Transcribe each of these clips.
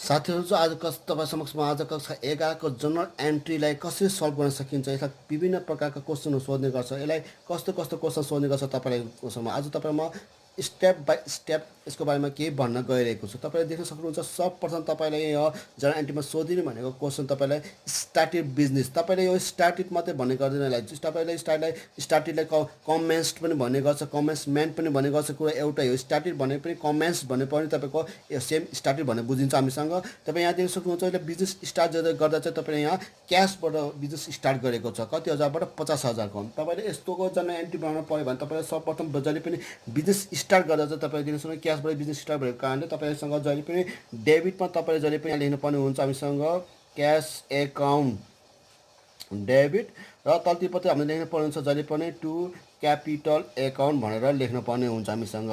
साथीहरू चाहिँ आज तपाईँ समक्ष म आज कक्षा 11को जनरल एन्ट्रीलाई कसरी सल्भ गर्न सकिन्छ, यसलाई विभिन्न प्रकारका क्वेसनहरू सोध्ने गर्छ, यसलाई कस्तो कस्तो क्वेसन सोध्ने गर्छ तपाईँलाई समक्ष आज तपाईँलाई म स्टेप बाई स्टेप यसको बारेमा केही भन्न गइरहेको छु। तपाईँले देख्न सक्नुहुन्छ सर्वप्रथम तपाईँलाई यो जनरल एन्ट्रीमा सोधिने भनेको क्वेसन तपाईँलाई स्टार्टेड बिजनेस, तपाईँले यो स्टार्टेड मात्रै भन्ने गर्दैन, यसलाई तपाईँले स्टार्टेडलाई कमेन्स्ड पनि भन्ने गर्छ, कमेन्समेन्ट पनि भन्ने गर्छ। कुरा एउटै हो, स्टार्टेड भने पनि कमेन्स भने पनि तपाईँको सेम स्टार्टेड भन्ने बुझिन्छ हामीसँग। तपाईँ यहाँ देख्न सक्नुहुन्छ अहिले बिजनेस स्टार्ट गर्दा चाहिँ तपाईँले यहाँ क्यासबाट बिजनेस स्टार्ट गरेको छ, कति हजारबाट 50,000को। तपाईँले यस्तोको जनरल एन्ट्री बनाउनु पऱ्यो भने तपाईँले सर्वप्रथम जहिले पनि बिजनेस स्टार्ट गर्दा चाहिँ तपाईँले देख्न सक्नुहुन्छ क्यासबाट बिजनेस स्टार्ट भएको कारणले तपाईँसँग जहिले पनि डेबिटमा तपाईँले जहिले पनि लेख्नुपर्ने हुन्छ हामीसँग क्यास एकाउन्ट डेबिट, र तल्तिपट्टि हामीले लेख्नुपर्ने हुन्छ जहिले पनि टु क्यापिटल एकाउन्ट भनेर लेख्नुपर्ने हुन्छ हामीसँग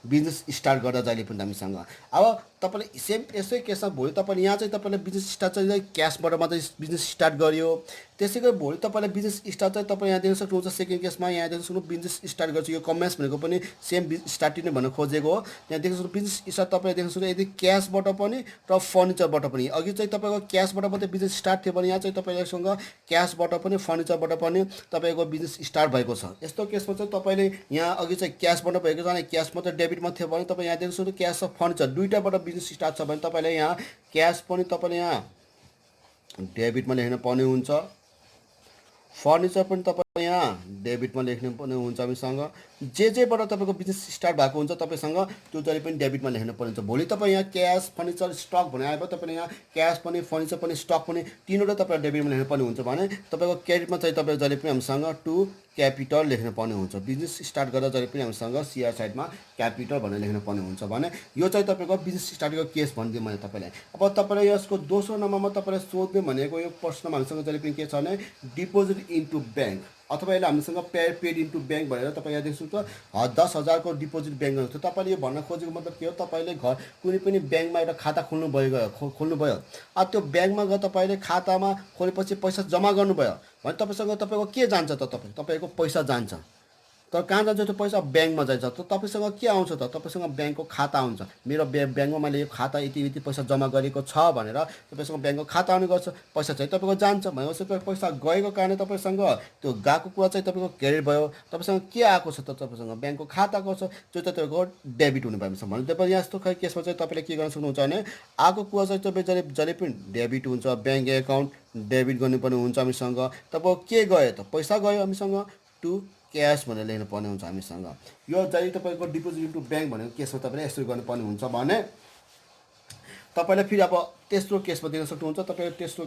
बिजनेस स्टार्ट गर्दा जहिले पनि हामीसँग। अब तपाईँले सेम यसै केसमा भोलि तपाईँले यहाँ चाहिँ तपाईँले बिजनेस स्टार्ट चाहिँ क्यासबाट मात्रै बिजनेस स्टार्ट गर्यो, त्यसै गरी भोलि तपाईँले बिजनेस स्टार्ट चाहिँ तपाईँ यहाँ देख्न सक्नुहुन्छ सेकेन्ड केसमा यहाँ देख्न सक्नु बिजनेस स्टार्ट गर्छु, यो कमेन्स भनेको पनि सेम स्टार्टिङ नै भन्न खोजेको हो। यहाँ देख्न सक्नु बिजनेस स्टार्ट तपाईँले देख्न सक्नु यदि क्यासबाट पनि र फर्निचरबाट पनि, अघि चाहिँ तपाईँको क्यासबाट मात्रै बिजनेस स्टार्ट थियो भने यहाँ चाहिँ तपाईँसँग क्यासबाट पनि फर्निचरबाट पनि तपाईँको बिजनेस स्टार्ट भएको छ। यस्तो केसमा चाहिँ तपाईँले यहाँ अघि चाहिँ क्यासबाट भएको छ भने क्यास मात्रै डेबिटमा थियो भने तपाईँ यहाँ देख्न सक्नु क्यास र फर्निचर दुईवटाबाट बिजनेस स्टार्ट छ भने तपाईँले यहाँ क्यास पनि तपाईँले यहाँ डेबिटमा लेख्न पर्ने हुन्छ, फर्निचर पनि तपाईँ यहाँ डेबिटमा लेख्नु पर्ने हुन्छ हामीसँग। जेबाट तपाईँको बिजनेस स्टार्ट भएको हुन्छ तपाईँसँग त्यो जहिले पनि डेबिटमा लेख्नु पर्ने हुन्छ। भोलि तपाईँ यहाँ क्यास फर्निचर स्टक भने आयो तपाईँले यहाँ क्यास पनि फर्निचर पनि स्टक पनि तिनवटा तपाईँले डेबिटमा लेख्नु पर्ने हुन्छ भने तपाईँको क्रेडिटमा चाहिँ तपाईँ जहिले पनि हामीसँग टु क्यापिटल लेख्नु पर्ने हुन्छ। बिजनेस स्टार्ट गर्दा जहिले पनि हामीसँग सिआर साइडमा क्यापिटल भनेर लेख्नु पर्ने हुन्छ भने यो चाहिँ तपाईँको बिजनेस स्टार्टको केस भनिदिएँ मैले तपाईँलाई। अब तपाईँलाई यसको दोस्रो नम्बरमा तपाईँलाई सोध्ने भनेको यो प्रश्नमा हामीसँग जहिले पनि के छ भने डिपोजिट इन्टु ब्याङ्क अथवा यसले हामीसँग पेड इन्टु ब्याङ्क भनेर तपाईँ यहाँ देख्छु त 10,000को डिपोजिट ब्याङ्क गर्नु थियो। तपाईँले यो भन्न खोजेको मतलब के हो, तपाईँले कुनै पनि ब्याङ्कमा एउटा खाता खोल्नुभयो, अब त्यो ब्याङ्कमा गएर तपाईँले खातामा खोलेपछि पैसा जम्मा गर्नुभयो भने तपाईँको के जान्छ त, तपाईँको पैसा जान्छ, तर कहाँ जान्छ त्यो पैसा, ब्याङ्कमा जान्छ। त तपाईँसँग के आउँछ त, तपाईँसँग ब्याङ्कको खाता आउँछ, मेरो ब्याङ्कमा मैले यो खाता यति पैसा जम्मा गरेको छ भनेर तपाईँसँग ब्याङ्कको खाता आउने गर्छ, पैसा चाहिँ तपाईँको जान्छ भनेपछि पैसा गएको कारणले तपाईँसँग त्यो गएको कुरा चाहिँ तपाईँको क्रेडिट भयो। तपाईँसँग के आएको छ त, तपाईँसँग ब्याङ्कको खाताको छ जो चाहिँ तपाईँको डेबिट हुनु भयो भने तपाईँ यस्तो केसमा चाहिँ तपाईँले के गर्न सक्नुहुन्छ भने आएको कुरा चाहिँ तपाईँ जहिले पनि डेबिट हुन्छ, ब्याङ्क एकाउन्ट डेबिट गर्नुपर्ने हुन्छ हामीसँग। तपाईँको के गयो त, पैसा गयो हामीसँग टु क्यास भनेर लेख्नु पर्ने हुन्छ हामीसँग। यो जहिले तपाईँको डिपोजिट इन्टु ब्याङ्क भनेको केसमा तपाईँले यसरी गर्नुपर्ने हुन्छ भने तपाईँले फेरि अब तेस्रो केसमा देख्न सक्नुहुन्छ। तपाईँको तेस्रो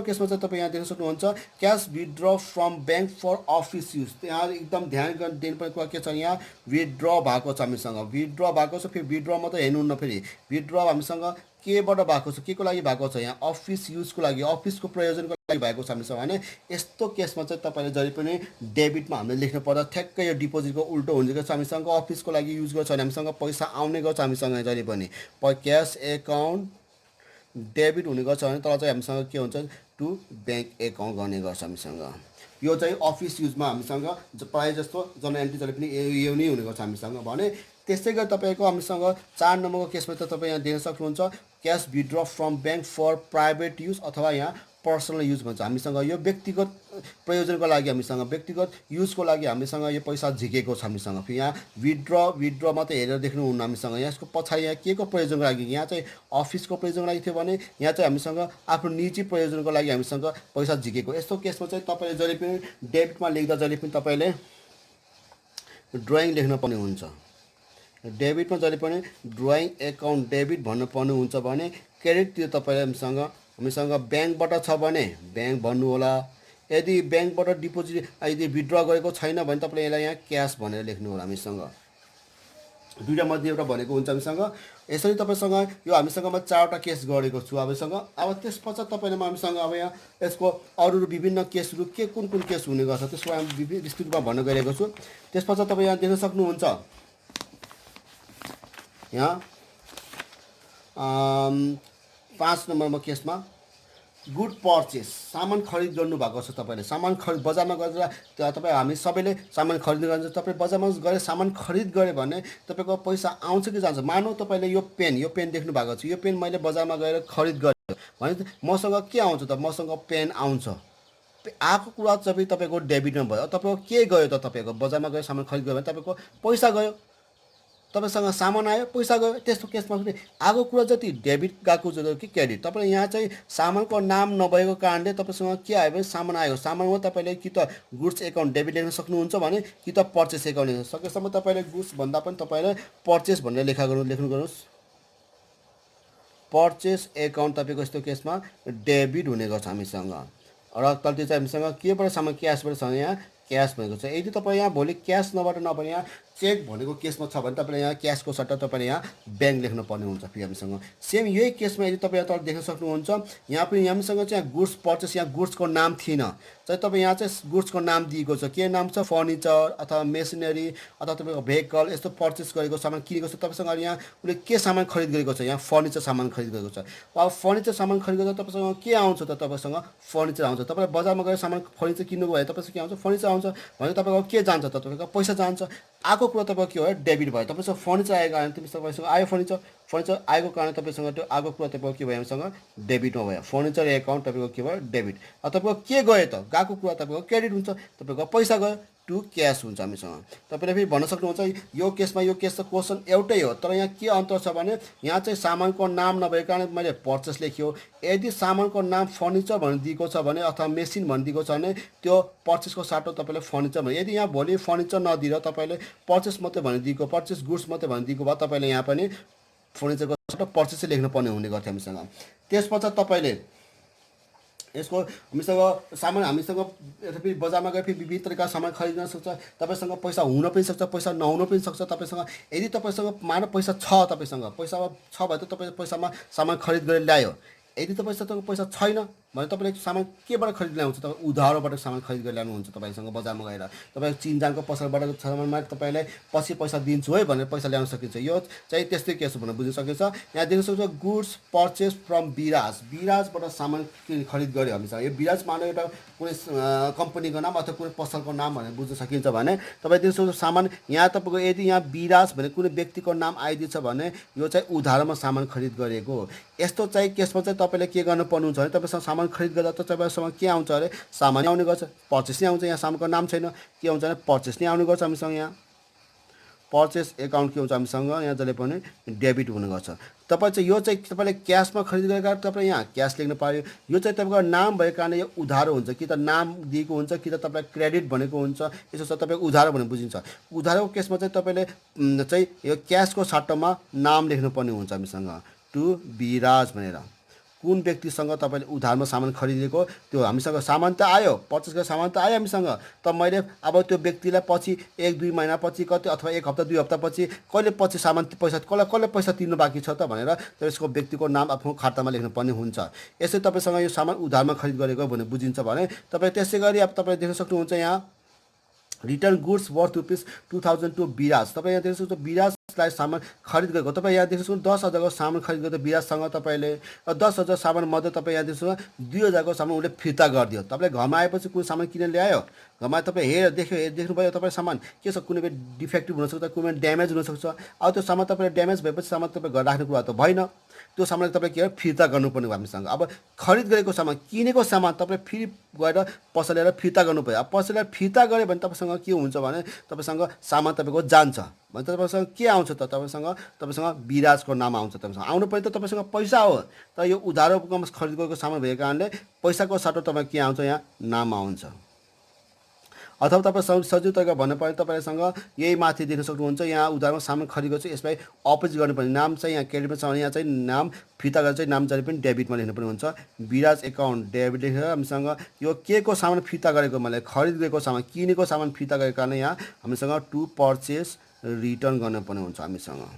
केसमा चाहिँ तपाईँ यहाँ देख्न सक्नुहुन्छ cash withdraw from bank for office use. यहाँ एकदम ध्यान दिनुपर्ने कुरा के छ, यहाँ विथड्र भएको छ हामीसँग, विथड्र भएको छ। फेरि विथड्र मात्रै हेर्नुहुन्न, फेरि विथड्र हामीसँग केबाट भएको छ, के को लागि भएको छ, यहाँ अफिस युजको लागि, अफिसको प्रयोजनको लागि भएको छ हामीसँग भने यस्तो केसमा चाहिँ तपाईँले जहिले पनि डेबिटमा हामीले लेख्नु पर्दा ठ्याक्कै यो डिपोजिटको उल्टो हुन्छ कि हामीसँग अफिसको लागि युज गर्छ भने हामीसँग पैसा आउने गर्छ हामीसँग जहिले पनि क्यास एकाउन्ट डेबिट हुने गर्छ भने तर चाहिँ हामीसँग के हुन्छ टु ब्याङ्क एकाउन्ट गर्ने गर्छ हामीसँग। यो चाहिँ अफिस युजमा हामीसँग प्रायः जस्तो जनरल एन्ट्री जहिले पनि यो नै हुने गर्छ हामीसँग भने। त्यसै गरी तपाईँको हामीसँग 4 नम्बरको केसमा त तपाईँ यहाँ देख्न सक्नुहुन्छ cash withdraw from bank for private use अथवा यहाँ पर्सनल युज भन्छ। हामीसँग यो व्यक्तिगत प्रयोजनको लागि, हामीसँग व्यक्तिगत युजको लागि हामीसँग यो पैसा झिकेको छ हामीसँग। फेरि यहाँ विथड्र मात्रै हेरेर देख्नुहुन्न हामीसँग, यसको पछाडि यहाँ के को प्रयोजनको लागि, यहाँ चाहिँ अफिसको प्रयोजनको लागि थियो भने यहाँ चाहिँ हामीसँग आफ्नो निजी प्रयोजनको लागि हामीसँग पैसा झिकेको। यस्तो केसमा चाहिँ तपाईँले जहिले पनि डेबिटमा लेख्दा जहिले पनि तपाईँले ड्रइङ लेख्न पर्ने हुन्छ, डेबिटमा जहिले पनि ड्रइङ एकाउन्ट डेबिट भन्नुपर्ने हुन्छ भने क्रेडिटतिर तपाईँले हामीसँग ब्याङ्कबाट छ भने ब्याङ्क भन्नु होला। यदि ब्याङ्कबाट डिपोजिट यदि विथड्र गरेको छैन भने तपाईँले यसलाई यहाँ क्यास भनेर लेख्नु होला हामीसँग, दुईवटा मध्ये एउटा भनेको हुन्छ हामीसँग। यसरी तपाईँसँग यो हामीसँग म 4वटा केस गरेको छु हामीसँग। अब त्यस पश्चात तपाईँले हामीसँग अब यहाँ यसको अरू विभिन्न केसहरू कुन केस हुने गर्छ त्यसको हामी विस्तृत रूपमा भन्न गइरहेको छु। त्यस पश्चात तपाईँ यहाँ देख्न सक्नुहुन्छ यहाँ 5 नम्बरमा केसमा गुड पर्चेस सामान खरिद गर्नुभएको छ तपाईँले सामान खरिद बजारमा गएर तपाईँ हामी सबैले सामान खरिद गर्छ तपाईँ बजारमा गएर सामान खरिद गऱ्यो भने तपाईँको पैसा आउँछ कि जान्छ मानौँ तपाईँले यो पेन देख्नु भएको छ यो पेन मैले बजारमा गएर खरिद गरेँ भने मसँग के आउँछ त मसँग पेन आउँछ आएको कुरा चाहिँ तपाईँको डेबिटमा भयो तपाईँको के गयो त तपाईँको बजारमा गएर सामान खरिद गयो भने तपाईँको पैसा गयो तपाईँसँग सामान आयो पैसा गयो त्यस्तो केसमा पनि आएको कुरा जति डेबिट गएको जति कि क्रेडिट तपाईँले यहाँ चाहिँ सामानको नाम नभएको कारणले तपाईँसँग के आयो भने सामान आयो सामानमा तपाईँले कि त गुड्स एकाउन्ट डेबिट लेख्न सक्नुहुन्छ भने कि त पर्चेस एकाउन्ट लेख्न सकेसम्म तपाईँले गुड्स भन्दा पनि तपाईँले पर्चेस भनेर लेख्नु गर्नुहोस् पर्चेस एकाउन्ट तपाईँको यस्तो केसमा डेबिट हुने गर्छ हामीसँग र तलतिर चाहिँ हामीसँग केबाट सामान क्यासबाट छ यहाँ क्यास भनेको छ यदि तपाईँ यहाँ भोलि क्यास नभने यहाँ चेक भनेको केसमा छ भने तपाईँले यहाँ क्यासको सट्टा तपाईँले यहाँ ब्याङ्क लेख्नु पर्ने हुन्छ फेरि हामीसँग सेम यही केसमा यदि तपाईँ तल देख्न सक्नुहुन्छ यहाँ पनि हामीसँग चाहिँ गुड्स पर्चेस यहाँ गुड्सको नाम थिएन चाहिँ तपाईँ यहाँ चाहिँ गुड्सको नाम दिएको छ के नाम छ फर्निचर अथवा मेसिनरी अथवा तपाईँको भेहिकल यस्तो पर्चेस गरेको सामान किनेको छ तपाईँसँग यहाँ उसले के सामान खरिद गरेको छ यहाँ फर्निचर सामान खरिद गरेको छ अब फर्निचर सामान खरिद गर्दा तपाईँसँग के आउँछ त तपाईँसँग फर्निचर आउँछ तपाईँ बजारमा गएर सामान फर्निचर किन्नुभयो भने तपाईँसँग के आउँछ फर्निचर आउँछ भने तपाईँको के जान्छ त तपाईँको पैसा जान्छ आएको कुरा तपाईँको के भयो डेबिट भयो तपाईँसँग फर्निचर आएको कारण तपाईँसँग आयो फर्निचर आएको कारण तपाईँसँग त्यो आएको कुरा तपाईँको के भयो हामीसँग डेबिटमा भयो फर्निचर एकाउन्ट तपाईँको के भयो डेबिट तपाईँको के गयो त गएको कुरा तपाईँको क्रेडिट हुन्छ तपाईँको पैसा गयो टु क्यास हुन्छ हामीसँग तपाईँले फेरि भन्न सक्नुहुन्छ यो केसमा यो केस त क्वेसन एउटै हो तर यहाँ के अन्तर छ भने यहाँ चाहिँ सामानको नाम नभएको कारण मैले पर्चेस लेख्यो यदि सामानको नाम फर्निचर भनिदिएको छ भने अथवा मेसिन भनिदिएको छ भने त्यो पर्चेसको साटो तपाईँले फर्निचर भन्यो यदि यहाँ भोलि फर्निचर नदिएर तपाईँले पर्चेस मात्रै भनिदिएको पर्चेस गुड्स मात्रै भनिदिएको भए तपाईँले यहाँ पनि फर्निचरको साटो पर्चेसै लेख्नुपर्ने हुने गर्थ्यो हामीसँग त्यस पश्चात तपाईँले यसको हामीसँग फेरि बजारमा गए फेरि विविध तरिकाका सामान खरिद्न सक्छ तपाईँसँग पैसा हुन पनि सक्छ पैसा नहुन पनि सक्छ तपाईँसँग यदि तपाईँसँग मानव पैसा छ तपाईँसँग पैसा छ भने त तपाईँ पैसामा सामान खरिद गरेर ल्यायो यदि तपाईँसँग पैसा छैन भने तपाईँले सामान केबाट खरिद ल्याउँछ तपाईँ उधारोबाट सामान खरिद गरेर ल्याउनुहुन्छ तपाईँसँग बजारमा गएर तपाईँ चिनजानको पसलबाट सामानमा तपाईँलाई पछि पैसा दिन्छु है भनेर पैसा ल्याउन सकिन्छ यो चाहिँ त्यस्तै केस भनेर बुझ्न सकिन्छ यहाँ देख्न सक्छ गुड्स पर्चेस फ्रम बिराजबाट सामान खरिद गऱ्यो हामीसँग यो बिराज मानव एउटा कुनै कम्पनीको नाम अथवा कुनै पसलको नाम भनेर बुझ्न सकिन्छ भने तपाईँ देख्न सक्छ सामान यहाँ तपाईँको यदि यहाँ बिराज भने कुनै व्यक्तिको नाम आइदिन्छ भने यो चाहिँ उधारोमा सामान खरिद गरेको यस्तो चाहिँ केसमा चाहिँ तपाईँले के गर्नु पर्नुहुन्छ भने तपाईँसँग सामान खरिद गर्दा त तपाईँसँग के आउँछ अरे सामान आउने गर्छ पर्चेस नै आउँछ यहाँ सामानको नाम छैन के आउँछ भने पर्चेस नै आउने गर्छ हामीसँग यहाँ पर्चेस एकाउन्ट के हुन्छ हामीसँग यहाँ जसले पनि डेबिट हुने गर्छ तपाईँ चाहिँ यो चाहिँ तपाईँले क्यासमा खरिद गरेका तपाईँ यहाँ क्यास लेख्नु पर्यो यो चाहिँ तपाईँको नाम भएको कारणले यो उधारो हुन्छ कि त नाम दिएको हुन्छ कि त तपाईँलाई क्रेडिट भनेको हुन्छ यसो छ तपाईँको उधारो भनेर बुझिन्छ उधारोको केसमा चाहिँ तपाईँले चाहिँ यो क्यासको सट्टामा नाम लेख्नुपर्ने हुन्छ हामीसँग टु बिराज भनेर कुन व्यक्तिसँग तपाईँले उधारमा सामान खरिदेको त्यो हामीसँग सामान त आयो पर्चेस गरेर सामान त आयो हामीसँग त मैले अब त्यो व्यक्तिलाई पछि 1-2 महिनापछि कति अथवा 1 हप्ता 2 हप्तापछि कहिले पछि सामान पैसा कसले पैसा तिर्नु बाँकी छ त भनेर त्यसको व्यक्तिको नाम आफ्नो खातामा लेख्नुपर्ने हुन्छ यसै तपाईँसँग यो सामान उधारमा खरिद गरेको भनेर बुझिन्छ भने तपाईँ त्यसै गरी अब तपाईँले देख्न सक्नुहुन्छ यहाँ रिटर्न गुड्स वर्थ ₹2000 टु बिराज तपाईँ यहाँ देख्न सक्नुहुन्छ बिराजलाई सामान खरिद गरेको तपाईँ यहाँ देख्न सक्नुहुन्छ 10,000को सामान खरिद गर्दा बिराजसँग तपाईँले 10,000 सामान मध्ये तपाईँ यहाँ देख्नु 2,000को सामान उसले फिर्ता गरिदियो तपाईँले घरमा आएपछि कुनै सामान किनेर ल्यायो घरमा तपाईँ देख्नुभयो तपाईँ सामान के छ कुनै डिफेक्टिभ हुनसक्छ कुनै ड्यामेज हुनसक्छ अब त्यो सामान तपाईँले ड्यामेज भएपछि सामान तपाईँ घर राख्ने कुरा त भएन त्यो सामान तपाईँ के फिर्ता गर्नुपर्ने भयो हामीसँग अब खरिद गरेको सामान किनेको सामान तपाईँ फेरि गएर पसलेर फिर्ता गर्नु पऱ्यो अब पसलेर फिर्ता गऱ्यो भने तपाईँसँग के हुन्छ भने तपाईँसँग सामान तपाईँको जान्छ भने तपाईँसँग के आउँछ त तपाईँसँग बिराजको नाम आउँछ तपाईँसँग आउनु पर्यो त तपाईँसँग पैसा हो तर यो उधारोमा खरिद गरेको सामान भएको कारणले पैसाको साटो तपाईँ के आउँछ यहाँ नाम आउँछ अथवा तपाईँ सजिलो तरिका भन्नु पर्यो तपाईँसँग यही माथि देख्न सक्नुहुन्छ यहाँ उधारमा सामान खरिद गर्छु यसलाई अपोजिट गर्नुपर्ने नाम चाहिँ यहाँ क्रेडिटमा छ भने यहाँ चाहिँ नाम फिर्ता गरेर चाहिँ नाम जहिले पनि डेबिटमा लेख्नुपर्ने हुन्छ बिराज एकाउन्ट डेबिट लेखेर हामीसँग यो के को सामान फिर्ता गरेको मैले खरिद गरेको सामान किनेको सामान फिर्ता गरेको कारणले यहाँ हामीसँग टु पर्चेस रिटर्न गर्नुपर्ने हुन्छ हामीसँग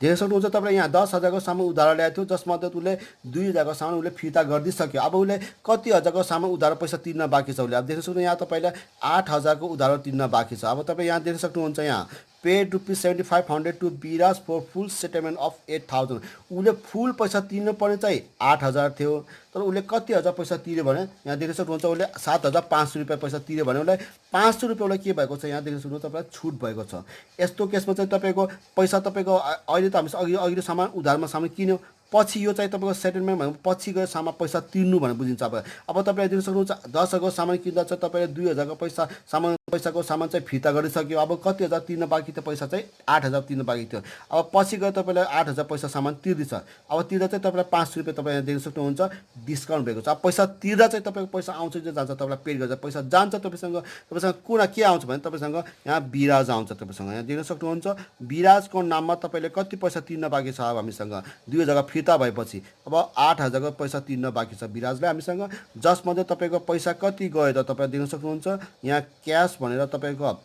देख्न सक्नुहुन्छ तपाईँले यहाँ 10,000को सामान उधारो ल्याएको थियो जसमध्ये उसले 2,000को सामान उसले फिर्ता गरिदिइसक्यो अब उसले कति हजारको सामान उधारो पैसा तिर्न बाँकी छ उसले अब देख्न सक्नुहुन्छ यहाँ तपाईँले 8,000को उधारो तिर्न बाँकी छ अब तपाईँ यहाँ देख्न सक्नुहुन्छ यहाँ paid ₹7500 to Viraj for full settlement of 8000। उसले फुल पैसा तिर्नुपर्ने चाहिँ 8000 थियो, तर उसले कति हजार पैसा तिर्यो भने यहाँ देख्न सक्नुहुन्छ उसले ₹7500 पैसा तिर्यो भने उसलाई ₹500 उसलाई के भएको छ यहाँ देख्न सक्नुहुन्छ तपाईँलाई छुट भएको छ। यस्तो केसमा चाहिँ तपाईँको पैसा तपाईँको अहिले त हामी अघि सामान उधारमा सामान किन्यो, पछि यो चाहिँ तपाईँको सेटलमेन्ट भनेको पछि गएर सामान पैसा तिर्नु भनेर बुझिन्छ। अब तपाईँले देख्न सक्नुहुन्छ 10,000को सामान किन्दा चाहिँ तपाईँले 2,000को पैसाको सामान चाहिँ फिर्ता गरिसक्यो। अब कति हजार तिर्न बाँकी थियो, पैसा चाहिँ 8,000 तिर्न बाँकी थियो। अब पछि गएर तपाईँलाई 8,000 पैसा सामान तिर्दैछ। अब तिर्दा चाहिँ तपाईँलाई ₹500 तपाईँले देख्न सक्नुहुन्छ डिस्काउन्ट भएको छ। अब पैसा तिर्दा चाहिँ तपाईँको पैसा आउँछ जो जान्छ, तपाईँलाई पेड गर्छ, पैसा जान्छ तपाईँसँग कुन के आउँछ भने तपाईँसँग यहाँ विराज आउँछ। तपाईँसँग यहाँ देख्न सक्नुहुन्छ विराजको नाममा तपाईँले कति पैसा तिर्न बाँकी छ। अब हामीसँग 2,000 फिर्ता भएपछि अब 8,000को पैसा तिर्न बाँकी छ विराजले हामीसँग, जसमध्ये तपाईँको पैसा कति गयो त तपाईँले देख्न सक्नुहुन्छ यहाँ क्यास भनेर तपाईँको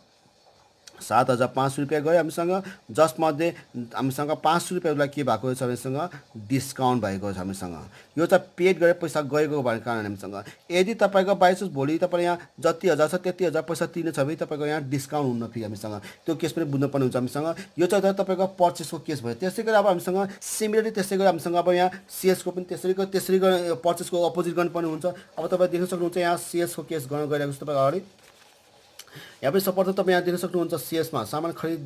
₹7,500 गयो हामीसँग, जसमध्ये हामीसँग ₹500 के भएको छ हामीसँग डिस्काउन्ट भएको छ हामीसँग। यो चाहिँ पेड गरेर पैसा गएको भएको कारण हामीसँग। यदि तपाईँको बाइचान्स भोलि तपाईँले यहाँ जति हजार छ त्यति हजार पैसा तिर्ने छ भने तपाईँको यहाँ डिस्काउन्ट हुन फेरि हामीसँग त्यो केस पनि बुझ्नुपर्ने हुन्छ हामीसँग। यो चाहिँ तपाईँको पर्चेसको केस भयो। त्यसै गरी अब हामीसँग सिमिलरली त्यसै गरी हामीसँग अब यहाँ सेल्सको पनि त्यसरी पर्चेसको अपोजिट गर्नुपर्ने हुन्छ। अब तपाईँ देख्न सक्नुहुन्छ यहाँ सेल्सको केस गर्न गइरहेको छ तपाईँको अगाडि। यहाँ पनि सर्वप्रथम तपाईँ यहाँ देख्न सक्नुहुन्छ सेल्समा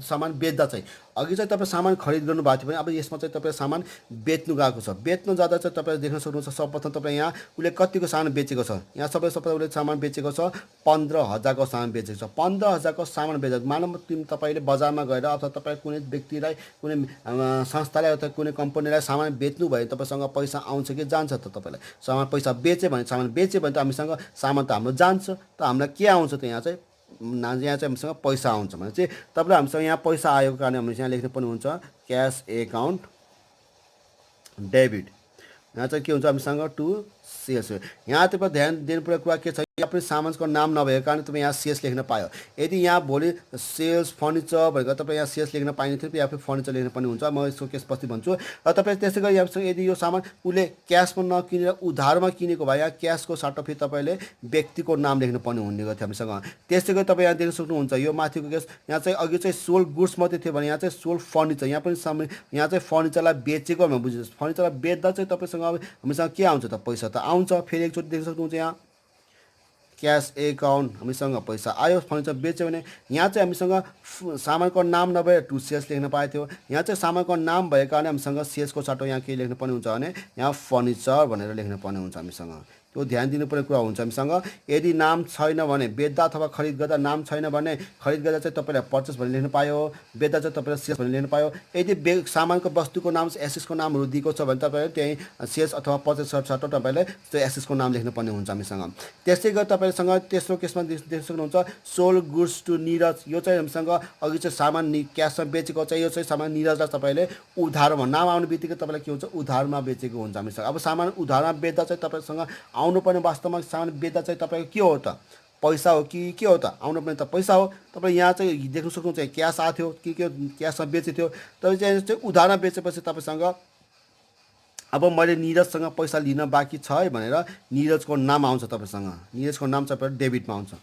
सामान बेच्दा चाहिँ अघि चाहिँ तपाईँ सामान खरिद गर्नुभएको थियो भने अब यसमा चाहिँ तपाईँ सामान बेच्नु गएको छ। बेच्नु जाँदा चाहिँ तपाईँले देख्न सक्नुहुन्छ सर्वप्रथम तपाईँ यहाँ उसले कतिको सामान बेचेको छ। यहाँ सबै उसले सामान बेचेको छ 15,000को सामान बेचेको छ। 15,000को सामान बेचेको मानव तपाईँले बजारमा गएर अथवा तपाईँ कुनै व्यक्तिलाई कुनै संस्थालाई अथवा कुनै कम्पनीलाई सामान बेच्नु भयो तपाईँसँग पैसा आउँछ कि जान्छ त। तपाईँलाई सामान पैसा सामान बेच्यो भने त हामीसँग सामान त हाम्रो जान्छ, त हामीलाई के आउँछ त यहाँ चाहिँ हामीसँग पैसा आउँछ भने चाहिँ तपाईँले हामीसँग यहाँ पैसा आएको कारण हामीले यहाँ लेख्नुपर्ने हुन्छ क्यास एकाउन्ट डेबिट। यहाँ चाहिँ के हुन्छ हामीसँग टु सेल्स। यहाँ तपाईँ ध्यान दिनुपर्ने कुरा के छ, यहाँ पनि सामानको नाम नभएको कारण तपाईँ यहाँ सेल्स लेख्न पायो। यदि यहाँ भोलि सेल्स फर्निचर भनेको तपाईँ यहाँ सेल्स लेख्न पाइने थियो या फिर फर्निचर लेख्न पर्ने हुन्छ। म यसको केस पछि भन्छु। र तपाईँ त्यसै गरी यहाँसँग यदि यो सामान उसले क्यासमा नकिनेर उधारमा किनेको भए यहाँ क्यासको साटो फेरि तपाईँले व्यक्तिको नाम लेख्नु पर्ने हुने गर्थ्यो हामीसँग। त्यसै गरी तपाईँ यहाँ देख्न सक्नुहुन्छ यो माथिको केस यहाँ चाहिँ अघि चाहिँ सोल्ड गुड्स मात्रै थियो भने यहाँ चाहिँ सोल्ड फर्निचर। यहाँ पनि यहाँ चाहिँ फर्निचरलाई बेचेको बुझ्नुहोस्। फर्निचरलाई बेच्दा चाहिँ तपाईँसँग अब हामीसँग के आउँछ त, पैसा त आउँछ। फेरि एकचोटि देख्न सक्नुहुन्छ यहाँ क्यास एकाउन्ट हामीसँग पैसा आयो। फर्निचर बेच्यो भने यहाँ चाहिँ हामीसँग सामानको नाम नभए टु सेल्स लेख्न पाएको थियो। यहाँ चाहिँ सामानको नाम भएको कारण हामीसँग सेल्सको साटो यहाँ के लेख्नु पर्ने हुन्छ भने यहाँ फर्निचर भनेर लेख्नु पर्ने हुन्छ हामीसँग। त्यो ध्यान दिनुपर्ने कुरा हुन्छ हामीसँग। यदि नाम छैन भने बेच्दा अथवा खरिद गर्दा नाम छैन भने खरिद गर्दा चाहिँ तपाईँले पर्चेस भनेर लेख्नु पायो, बेच्दा चाहिँ तपाईँले सेल्स भनेर लेख्नु पायो। यदि सामानको वस्तुको नाम एसेसको नामहरू दिएको छ भने तपाईँले त्यहीँ सेल्स अथवा पर्चेस साटो तपाईँले त्यो एसेसको नाम लेख्नुपर्ने हुन्छ हामीसँग। त्यसै गरी तपाईँसँग तेस्रो केसमा देख्न सक्नुहुन्छ सोल्ड गुड्स टु निरज। यो चाहिँ हामीसँग अघि चाहिँ सामान क्यासमा बेचेको चाहिँ यो चाहिँ सामान निरजलाई तपाईँले उधारमा नाम आउने बित्तिकै तपाईँलाई के हुन्छ उधारमा बेचेको हुन्छ हामीसँग। अब सामान उधारमा बेच्दा चाहिँ तपाईँसँग आउनुपर्ने वास्तवमा सामान बेच्दा चाहिँ तपाईँको के हो त, पैसा हो कि के हो त, आउनुपर्ने त पैसा हो। तपाईँ यहाँ चाहिँ देख्न सक्नुहुन्छ क्यास आएको थियो कि के क्यासमा बेचेको थियो, तपाईँ चाहिँ उधारमा बेचेपछि तपाईँसँग अब मैले निरजसँग पैसा लिन बाँकी छ है भनेर निरजको नाम आउँछ तपाईँसँग। निरजको नाम चाहिँ डेबिटमा आउँछ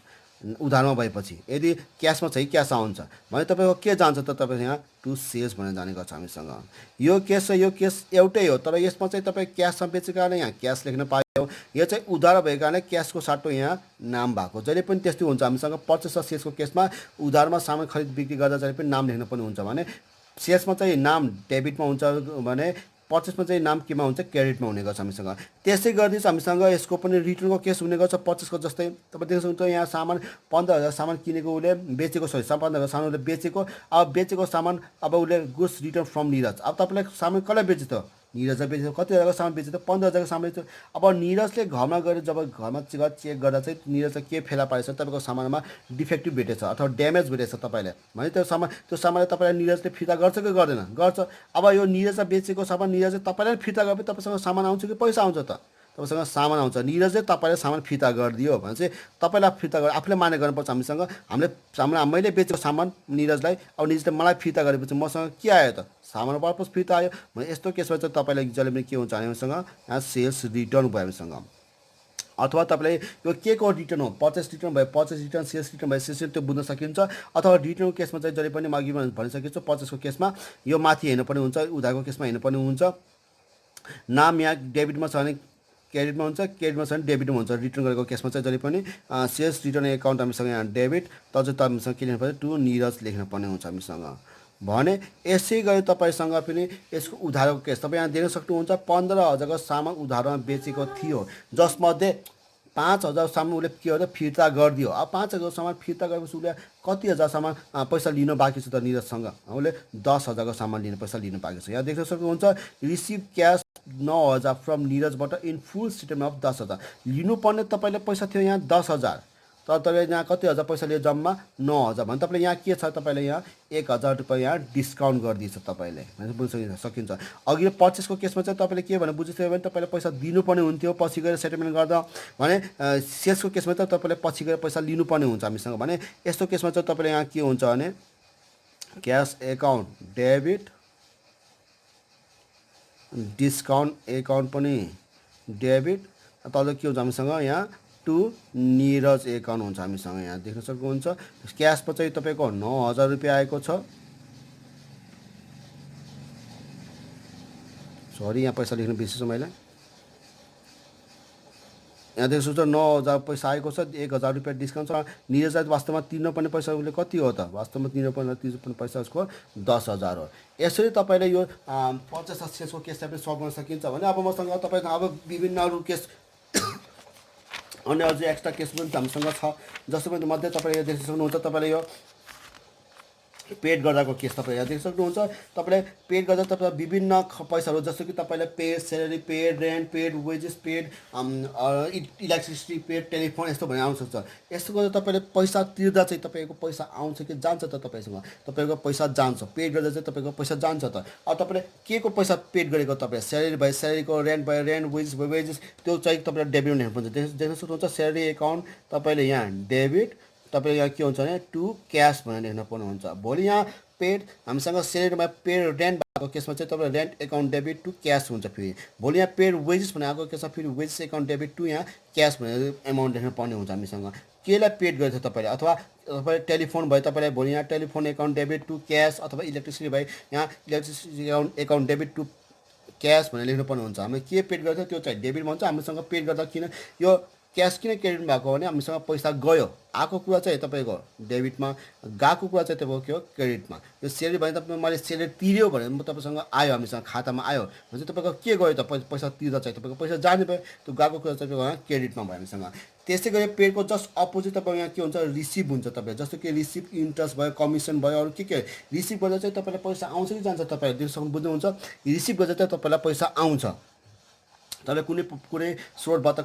उधारमा भएपछि। यदि क्यासमा छ क्यास आउँछ भने तपाईँको के जान्छ त, तपाईँ यहाँ टु सेल्स भनेर जाने गर्छ हामीसँग। यो केस एउटै हो, तर यसमा चाहिँ तपाईँ क्यासमा बेचेको कारण यहाँ क्यास लेख्न पायो। यो चाहिँ उधार भएको कारण क्यासको साटो यहाँ नाम भएको। जहिले पनि त्यस्तै हुन्छ हामीसँग। पर्चेस र सेल्सको केसमा उधारमा सामान खरिद बिक्री गर्दा जहिले पनि नाम लेख्न पर्ने हुन्छ भने सेल्समा चाहिँ नाम डेबिटमा हुन्छ भने पर्चेसमा चाहिँ नाम केमा हुन्छ क्रेडिटमा हुने गर्छ हामीसँग। त्यसै गरी हामीसँग यसको पनि रिटर्नको केस हुने गर्छ पर्चेसको। जस्तै तपाईँ देख्न सक्नुहुन्छ यहाँ सामान 15,000 सामान किनेको उसले बेचेको 15,000 सामान उसले बेचेको। अब बेचेको सामान अब उसले गुड्स रिटर्न फ्रम निरज। अब तपाईँलाई सामान कसलाई बेच्यो त, निरजलाई बेच्यो। कति हजारको सामान बेच्यो त, 15,000को सामान बेच्यो। अब निरजले घरमा गएर जब घरमा चेक गर्दा चाहिँ निरजले के फेला पारेछ तपाईँको सामानमा डिफेक्टिभ भेटेछ अथवा ड्यामेज भेटेछ तपाईँले भने त्यो सामानलाई तपाईँलाई निरजले फिर्ता गर्छ कि गर्दैन, गर्छ। अब यो निरजलाई बेचेको सामान निरजले तपाईँलाई फिर्ता गरेपछि तपाईँसँग सामान आउँछ कि पैसा आउँछ त, तपाईँसँग सामान आउँछ। निरजले तपाईँले सामान फिर्ता गरिदियो भने चाहिँ तपाईँलाई फिर्ता आफूले माने गर्नुपर्छ हामीसँग। मैले बेचेको सामान निरजलाई अब निरजले मलाई फिर्ता गरेपछि मसँग के आयो त, सामान वापस फिर्ता आयो भने यस्तो केसमा चाहिँ तपाईँलाई जहिले पनि के हुन्छ हामीसँग यहाँ सेल्स रिटर्न भयो हामीसँग। अथवा तपाईँले यो के को रिटर्न हो, पर्चेस रिटर्न भयो पर्चेस रिटर्न, सेल्स रिटर्न भयो सेल्स रिटर्न, त्यो बुझ्न सकिन्छ। अथवा रिटर्नको केसमा चाहिँ जहिले पनि म अघि भनिसकेको छु, पर्चेसको केसमा यो माथि हेर्नुपर्ने हुन्छ, उधारको केसमा हेर्नुपर्ने हुन्छ। नाम यहाँ डेबिटमा छ भने क्रेडिटमा हुन्छ, क्रेडिटमा छ भने डेबिटमा हुन्छ। रिटर्न गरेको केसमा चाहिँ जहिले पनि सेल्स रिटर्न एकाउन्ट हामीसँग यहाँ डेबिट, तब चाहिँ हामीसँग के लेख्नु पर्छ, टु निरज लेख्नुपर्ने हुन्छ हामीसँग। भने यसै गरी तपाईँसँग पनि यसको उधारको केस तपाईँ यहाँ दिन सक्नुहुन्छ। 15,000 को सामान उधारमा बेचेको थियो, जसमध्ये 5,000 सामान उसले के गर्यो, फिर्ता गरिदियो। अब 5,000 सामान फिर्ता गरेपछि उसले कति हजार सामान पैसा लिनु बाँकी छ त निरजसँग, उसले 10,000 को सामान लिनु पैसा लिनु बाँकी छ। यहाँ देख्न सक्नुहुन्छ रिसिभ क्यास 9,000 फ्रम निरजबाट इन फुल स्टेटमेन्ट अफ 10,000। लिनुपर्ने तपाईँले पैसा थियो यहाँ 10,000, तर तपाईँले यहाँ कति हजार पैसा लियो, जम्मा 9,000। भने तपाईँले यहाँ के छ, तपाईँले यहाँ 1,000 रुपियाँ यहाँ डिस्काउन्ट गरिदिन्छ तपाईँले, बुझ्न सकिन्छ। अघि पर्चेसको केसमा चाहिँ तपाईँले के भने बुझ्नुभयो भने तपाईँले पैसा दिनुपर्ने हुन्थ्यो पछि गएर सेटलमेन्ट गर्दा। भने सेल्सको केसमा चाहिँ तपाईँले पछि गएर पैसा लिनुपर्ने हुन्छ हामीसँग। भने यस्तो केसमा चाहिँ तपाईँले यहाँ के हुन्छ भने cash account debit, discount account पनि डेबिट, तल के हुन्छ हामीसँग यहाँ टु निरज एकाउन्ट हुन्छ हामीसँग। यहाँ देख्न सक्नुहुन्छ क्यासमा चाहिँ तपाईँको 9,000 रुपियाँ आएको छ। सरी यहाँ पैसा लेख्नु बिर्सेछु मैले। यहाँ देख्न सक्नुहुन्छ 9,000 पैसा आएको छ, 1,000 रुपियाँ डिस्काउन्ट छ। निरजलाई वास्तवमा तिर्नुपर्ने पैसा उसले कति हो त, वास्तवमा तिर्नुपर्ने पैसा उसको 10,000 हो। यसरी तपाईँले यो पर्चेस सेल्सको केसलाई पनि सल्भ गर्न सकिन्छ। भने अब मसँग तपाईँको अब विभिन्न अरू केस अन्य अझै एक्स्ट्रा केस पनि हामीसँग छ, जस्तो पनि मध्ये तपाईँले देख्न सक्नुहुन्छ। तपाईँले यो पेड गर्दाको केस तपाईँ यहाँ देख्न सक्नुहुन्छ। तपाईँले पेड गर्दा तपाईँ विभिन्न पैसाहरू जस्तो कि तपाईँले paid salary, paid rent, paid wages, paid electricity, paid telephone यस्तो भन्ने आउन सक्छ। यस्तो गर्दा तपाईँले पैसा तिर्दा चाहिँ तपाईँको पैसा आउँछ कि जान्छ त, तपाईँसँग तपाईँको पैसा जान्छ। पेड गर्दा चाहिँ तपाईँको पैसा जान्छ त। अब तपाईँले के को पैसा पेड गरेको, तपाईँ सेलेरी भयो सेलेरीको, रेन्ट भयो रेन्ट, वेजेस भयो वेजेस, त्यो चाहिँ तपाईँले डेबिटमा हेर्नुपर्छ। देख्न सक्नुहुन्छ सेलेरी एकाउन्ट तपाईँले यहाँ डेबिट, तपाईँले यहाँ के हुन्छ भने टु क्यास भनेर लेख्न पर्ने हुन्छ। भोलि यहाँ पेड हामीसँग सेलेरीमा पेड रेन्ट भएको केसमा चाहिँ तपाईँले rent account debit to cash हुन्छ। फेरि भोलि यहाँ पेड वेजेस भनेर आएको केसमा फेरि वेजेस एकाउन्ट डेबिट टु यहाँ क्यास भनेर एमाउन्ट लेख्न पर्ने हुन्छ हामीसँग। केलाई पेड गरेको छ तपाईँले, अथवा तपाईँले टेलिफोन भयो तपाईँलाई भोलि यहाँ telephone account debit to cash, अथवा इलेक्ट्रिसिटी भयो यहाँ electricity account debit to cash भनेर लेख्नु पर्ने हुन्छ। हामी के पेड गरेको त्यो चाहिँ डेबिटमा हुन्छ। हामीसँग पेड गर्दा किन यो क्यास किन क्रेडिट भएको भने हामीसँग पैसा गयो, आएको कुरा चाहिँ तपाईँको डेबिटमा, गएको कुरा चाहिँ तपाईँको के हो क्रेडिटमा। यो सेलेरी भने तपाईँ मैले सेलेरी तिर्यो भने म तपाईँसँग आयो, हामीसँग खातामा आयो भने चाहिँ तपाईँको के गयो त, पैसा तिर्दा चाहिँ तपाईँको पैसा जाने भयो, त्यो गएको कुरा चाहिँ तपाईँको क्रेडिटमा भयो हामीसँग। त्यसै गरी पेडको जस्ट अपोजिट तपाईँ यहाँ के हुन्छ, रिसिभ हुन्छ। तपाईँ जस्तो कि रिसिभ इन्ट्रेस्ट भयो, कमिसन भयो, अरू के रिसिभ गर्दा चाहिँ तपाईँलाई पैसा आउँछ कि जान्छ, तपाईँहरू दिनसम्म बुझ्नुहुन्छ। रिसिभ गर्दा चाहिँ तपाईँलाई पैसा आउँछ। तपाईँले कुनै स्रोतबाट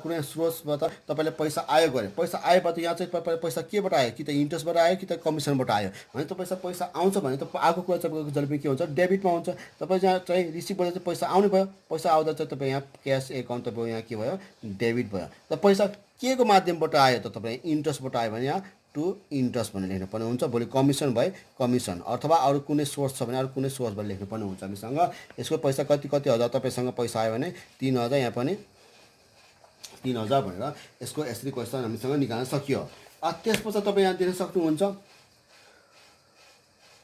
तपाईँले पैसा आयो गरे, पैसा आएबाट यहाँ चाहिँ तपाईँले पैसा केबाट आयो, कि त इन्ट्रेस्टबाट आयो कि त कमिसनबाट आयो भने तपाईँ पैसा आउँछ भने त आएको कुरा चाहिँ तपाईँको जहिले के हुन्छ, डेबिटमा हुन्छ। तपाईँ जहाँ चाहिँ रिसिभ गर्दा चाहिँ पैसा आउने भयो, पैसा आउँदा चाहिँ तपाईँ यहाँ क्यास एकाउन्ट तपाईँ यहाँ के भयो, डेबिट भयो। त पैसा के को माध्यमबाट आयो त, तपाईँ इन्ट्रेस्टबाट आयो भने यहाँ टु इन्ट्रेस्ट भनेर लेख्नुपर्ने हुन्छ। भोलि कमिसन भए कमिसन, अथवा अरू कुनै सोर्स छ भने अरू कुनै सोर्सबाट लेख्नुपर्ने हुन्छ हामीसँग। यसको पैसा कति हजार तपाईँसँग पैसा आयो भने 3,000, यहाँ पनि 3,000 भनेर यसको यसरी क्वेसन हामीसँग निकाल्न सकियो। त्यसपछि तपाईँ यहाँ दिन सक्नुहुन्छ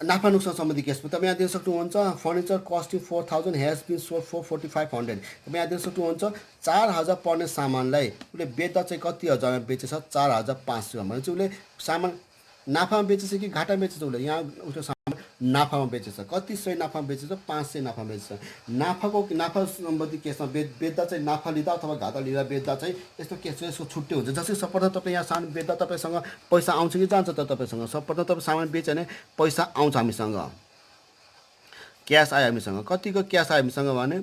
नाफा नोक्सान सम्बन्धी केसमा तपाईँ यहाँ दिन सक्नुहुन्छ। Furniture costing 4,000 has been sold for 4,500। तपाईँ यहाँ दिन सक्नुहुन्छ 4,000 पर्ने सामानलाई उसले बेच्दा चाहिँ कति हजारमा बेचेछ, 4,500 भने चाहिँ उसले सामान नाफामा बेचेछ कि घाटामा बेचेछ, उसले यहाँ उसले सामान नाफामा बेचेछ। कति सय नाफामा बेचेछ, 500 नाफामा बेचेछ। नाफा सम्बन्धी केसमा बेच्दा चाहिँ नाफा लिँदा अथवा घाटा लिँदा बेच्दा चाहिँ यस्तो केस चाहिँ यसको छुट्टै हुन्छ। जस्तै सर्वप्रथम तपाईँ यहाँ सामान बेच्दा तपाईँसँग पैसा आउँछ कि जान्छ त, तपाईँसँग सर्वप्रथम तपाईँ सामान बेच्यो भने पैसा आउँछ हामीसँग, क्यास आयो हामीसँग। कतिको क्यास आयो हामीसँग भने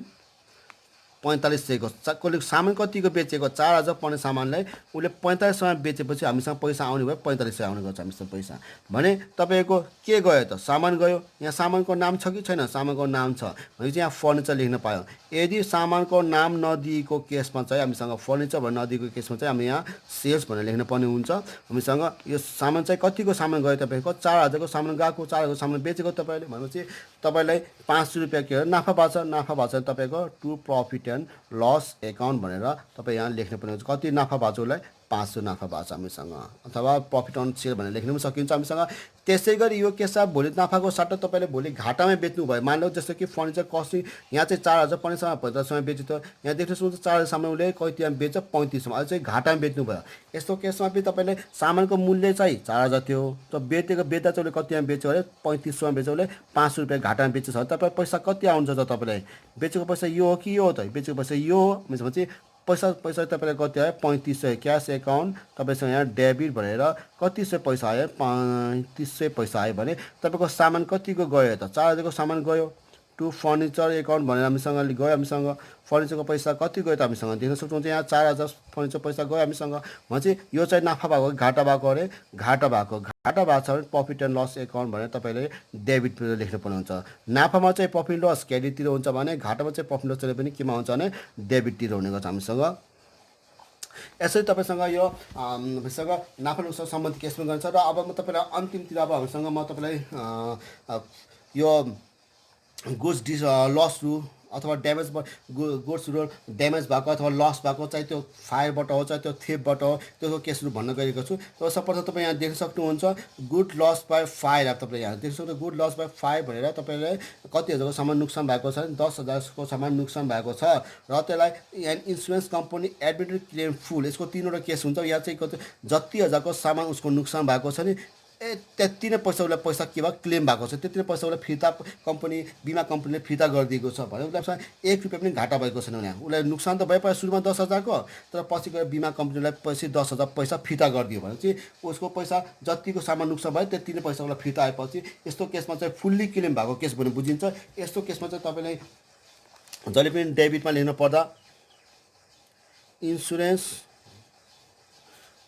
4500 कसले सामान कतिको बेचेको, 4,000 पर्ने सामानलाई उसले 4500मा बेचेपछि हामीसँग पैसा आउने भयो, 4500 आउने गर्छ हामीसँग पैसा। भने तपाईँको के गयो त, सामान गयो। यहाँ सामानको नाम छ कि छैन, सामानको नाम छ भने चाहिँ यहाँ फर्निचर लेख्न पायो। यदि सामानको नाम नदिएको केसमा चाहिँ हामीसँग फर्निचर भनेर नदिएको केसमा चाहिँ हामी यहाँ सेल्स भनेर लेख्न पर्ने हुन्छ हामीसँग। यो सामान चाहिँ कतिको सामान गयो तपाईँको, 4,000 को सामान गएको, 4,000 को सामान बेचेको तपाईँले भनेपछि तपाईँलाई 500 रुपियाँ के हो नाफा भएको छ। नाफा भएको छ तपाईँको to profit and loss account भनेर तपाईँ यहाँ लेख्नुपर्ने हुन्छ। कति नाफा भएको छ उसलाई 500 नाफा भएको छ हामीसँग, अथवा प्रफिट अन सेल भनेर लेख्नु पनि सकिन्छ हामीसँग। त्यसै गरी यो केसमा भोलि नाफाको सट्टा तपाईँले भोलि घाटामै बेच्नुभयो, मानौ जस्तो कि फर्निचर कस्टिङ यहाँ चाहिँ 4000 फर्निचरमा 1500मा बेच्यो त यहाँ देख्न सक्नुहुन्छ 4000सम्म उसले कतिमा बेच्छ 3500मा, अझै घाटामा बेच्नुभयो। यस्तो केसमा पनि तपाईँले सामानको मूल्य चाहिँ 4000 थियो, त बेच्दा चाहिँ उसले कतिमा बेच्यो भने 3500मा बेच्यो, उसले 500 रुपियाँ घाटामा बेच्छ भने तपाईँ पैसा कति आउँछ त तपाईँलाई? बेचेको पैसा यो हो कि यो हो त? बेचेको पैसा यो हो भनेपछि पैसा तपाईँलाई कति आयो 3500। क्यास एकाउन्ट तपाईँसँग यहाँ डेबिट भनेर कति सय पैसा आयो 3500 पैसा आयो भने तपाईँको सामान कतिको गयो त? 4000को सामान गयो। टु फर्निचर एकाउन्ट भनेर हामीसँग गयो, हामीसँग फर्निचरको पैसा कति गयो त हामीसँग देख्न सक्नुहुन्छ यहाँ 4000 फर्निचर पैसा गयो हामीसँग। भनेपछि यो चाहिँ नाफा भएको घाटा भएको अरे घाटा भएको छ भने प्रफिट एन्ड लस एकाउन्ट भनेर तपाईँले डेबिट लेख्नुपर्ने हुन्छ। नाफामा चाहिँ प्रफिट लस क्रेडिटतिर हुन्छ भने घाटामा चाहिँ प्रफिट लस पनि केमा हुन्छ भने डेबिटतिर हुने गर्छ हामीसँग। यसरी तपाईँसँग यो हामीसँग नाफा नुकसान सम्बन्धी केस पनि गर्छ। र अब म तपाईँलाई अन्तिमतिर अब हामीसँग म तपाईँलाई यो गुड्स लसहरू अथवा ड्यामेज गुड्सहरू ड्यामेज भएको अथवा लस भएको चाहे त्यो फायरबाट हो चाहे त्यो थेपबाट हो त्यो केसहरू भन्न गएको छु। र सर्वप्रथम तपाईँ यहाँ देख्न सक्नुहुन्छ गुड लस बाई फायर। तपाईँले यहाँ देख्न सक्नुहुन्छ गुड लस बाई फायर भनेर तपाईँले कति हजारको सामान नोक्सान भएको छ, 10,000को सामान नोक्सान भएको छ र त्यसलाई यहाँ इन्सुरेन्स कम्पनी एडमिटेड क्लेम फुल, यसको 3वटा केस हुन्छ। यहाँ चाहिँ कति जति हजारको सामान उसको नोक्सान भएको छ नि त्यति नै पैसा उसलाई पैसा के भयो क्लेम भएको छ, त्यति नै पैसा उसलाई फिर्ता कम्पनी बिमा कम्पनीले फिर्ता गरिदिएको छ भने उसलाई 1 रुपियाँ पनि घाटा भएको छैन। यहाँ उसलाई नोक्सान त भयो सुरुमा 10,000को, तर पछि गएर बिमा कम्पनीलाई पछि 10,000 पैसा फिर्ता गरिदियो भने चाहिँ उसको पैसा जतिको सामान नोक्सान भयो त्यति नै पैसा उसलाई फिर्ता आएपछि यस्तो केसमा चाहिँ फुल्ली क्लेम भएको केस भने बुझिन्छ। यस्तो केसमा चाहिँ तपाईँले जहिले पनि डेबिटमा लेख्नु पर्दा इन्सुरेन्स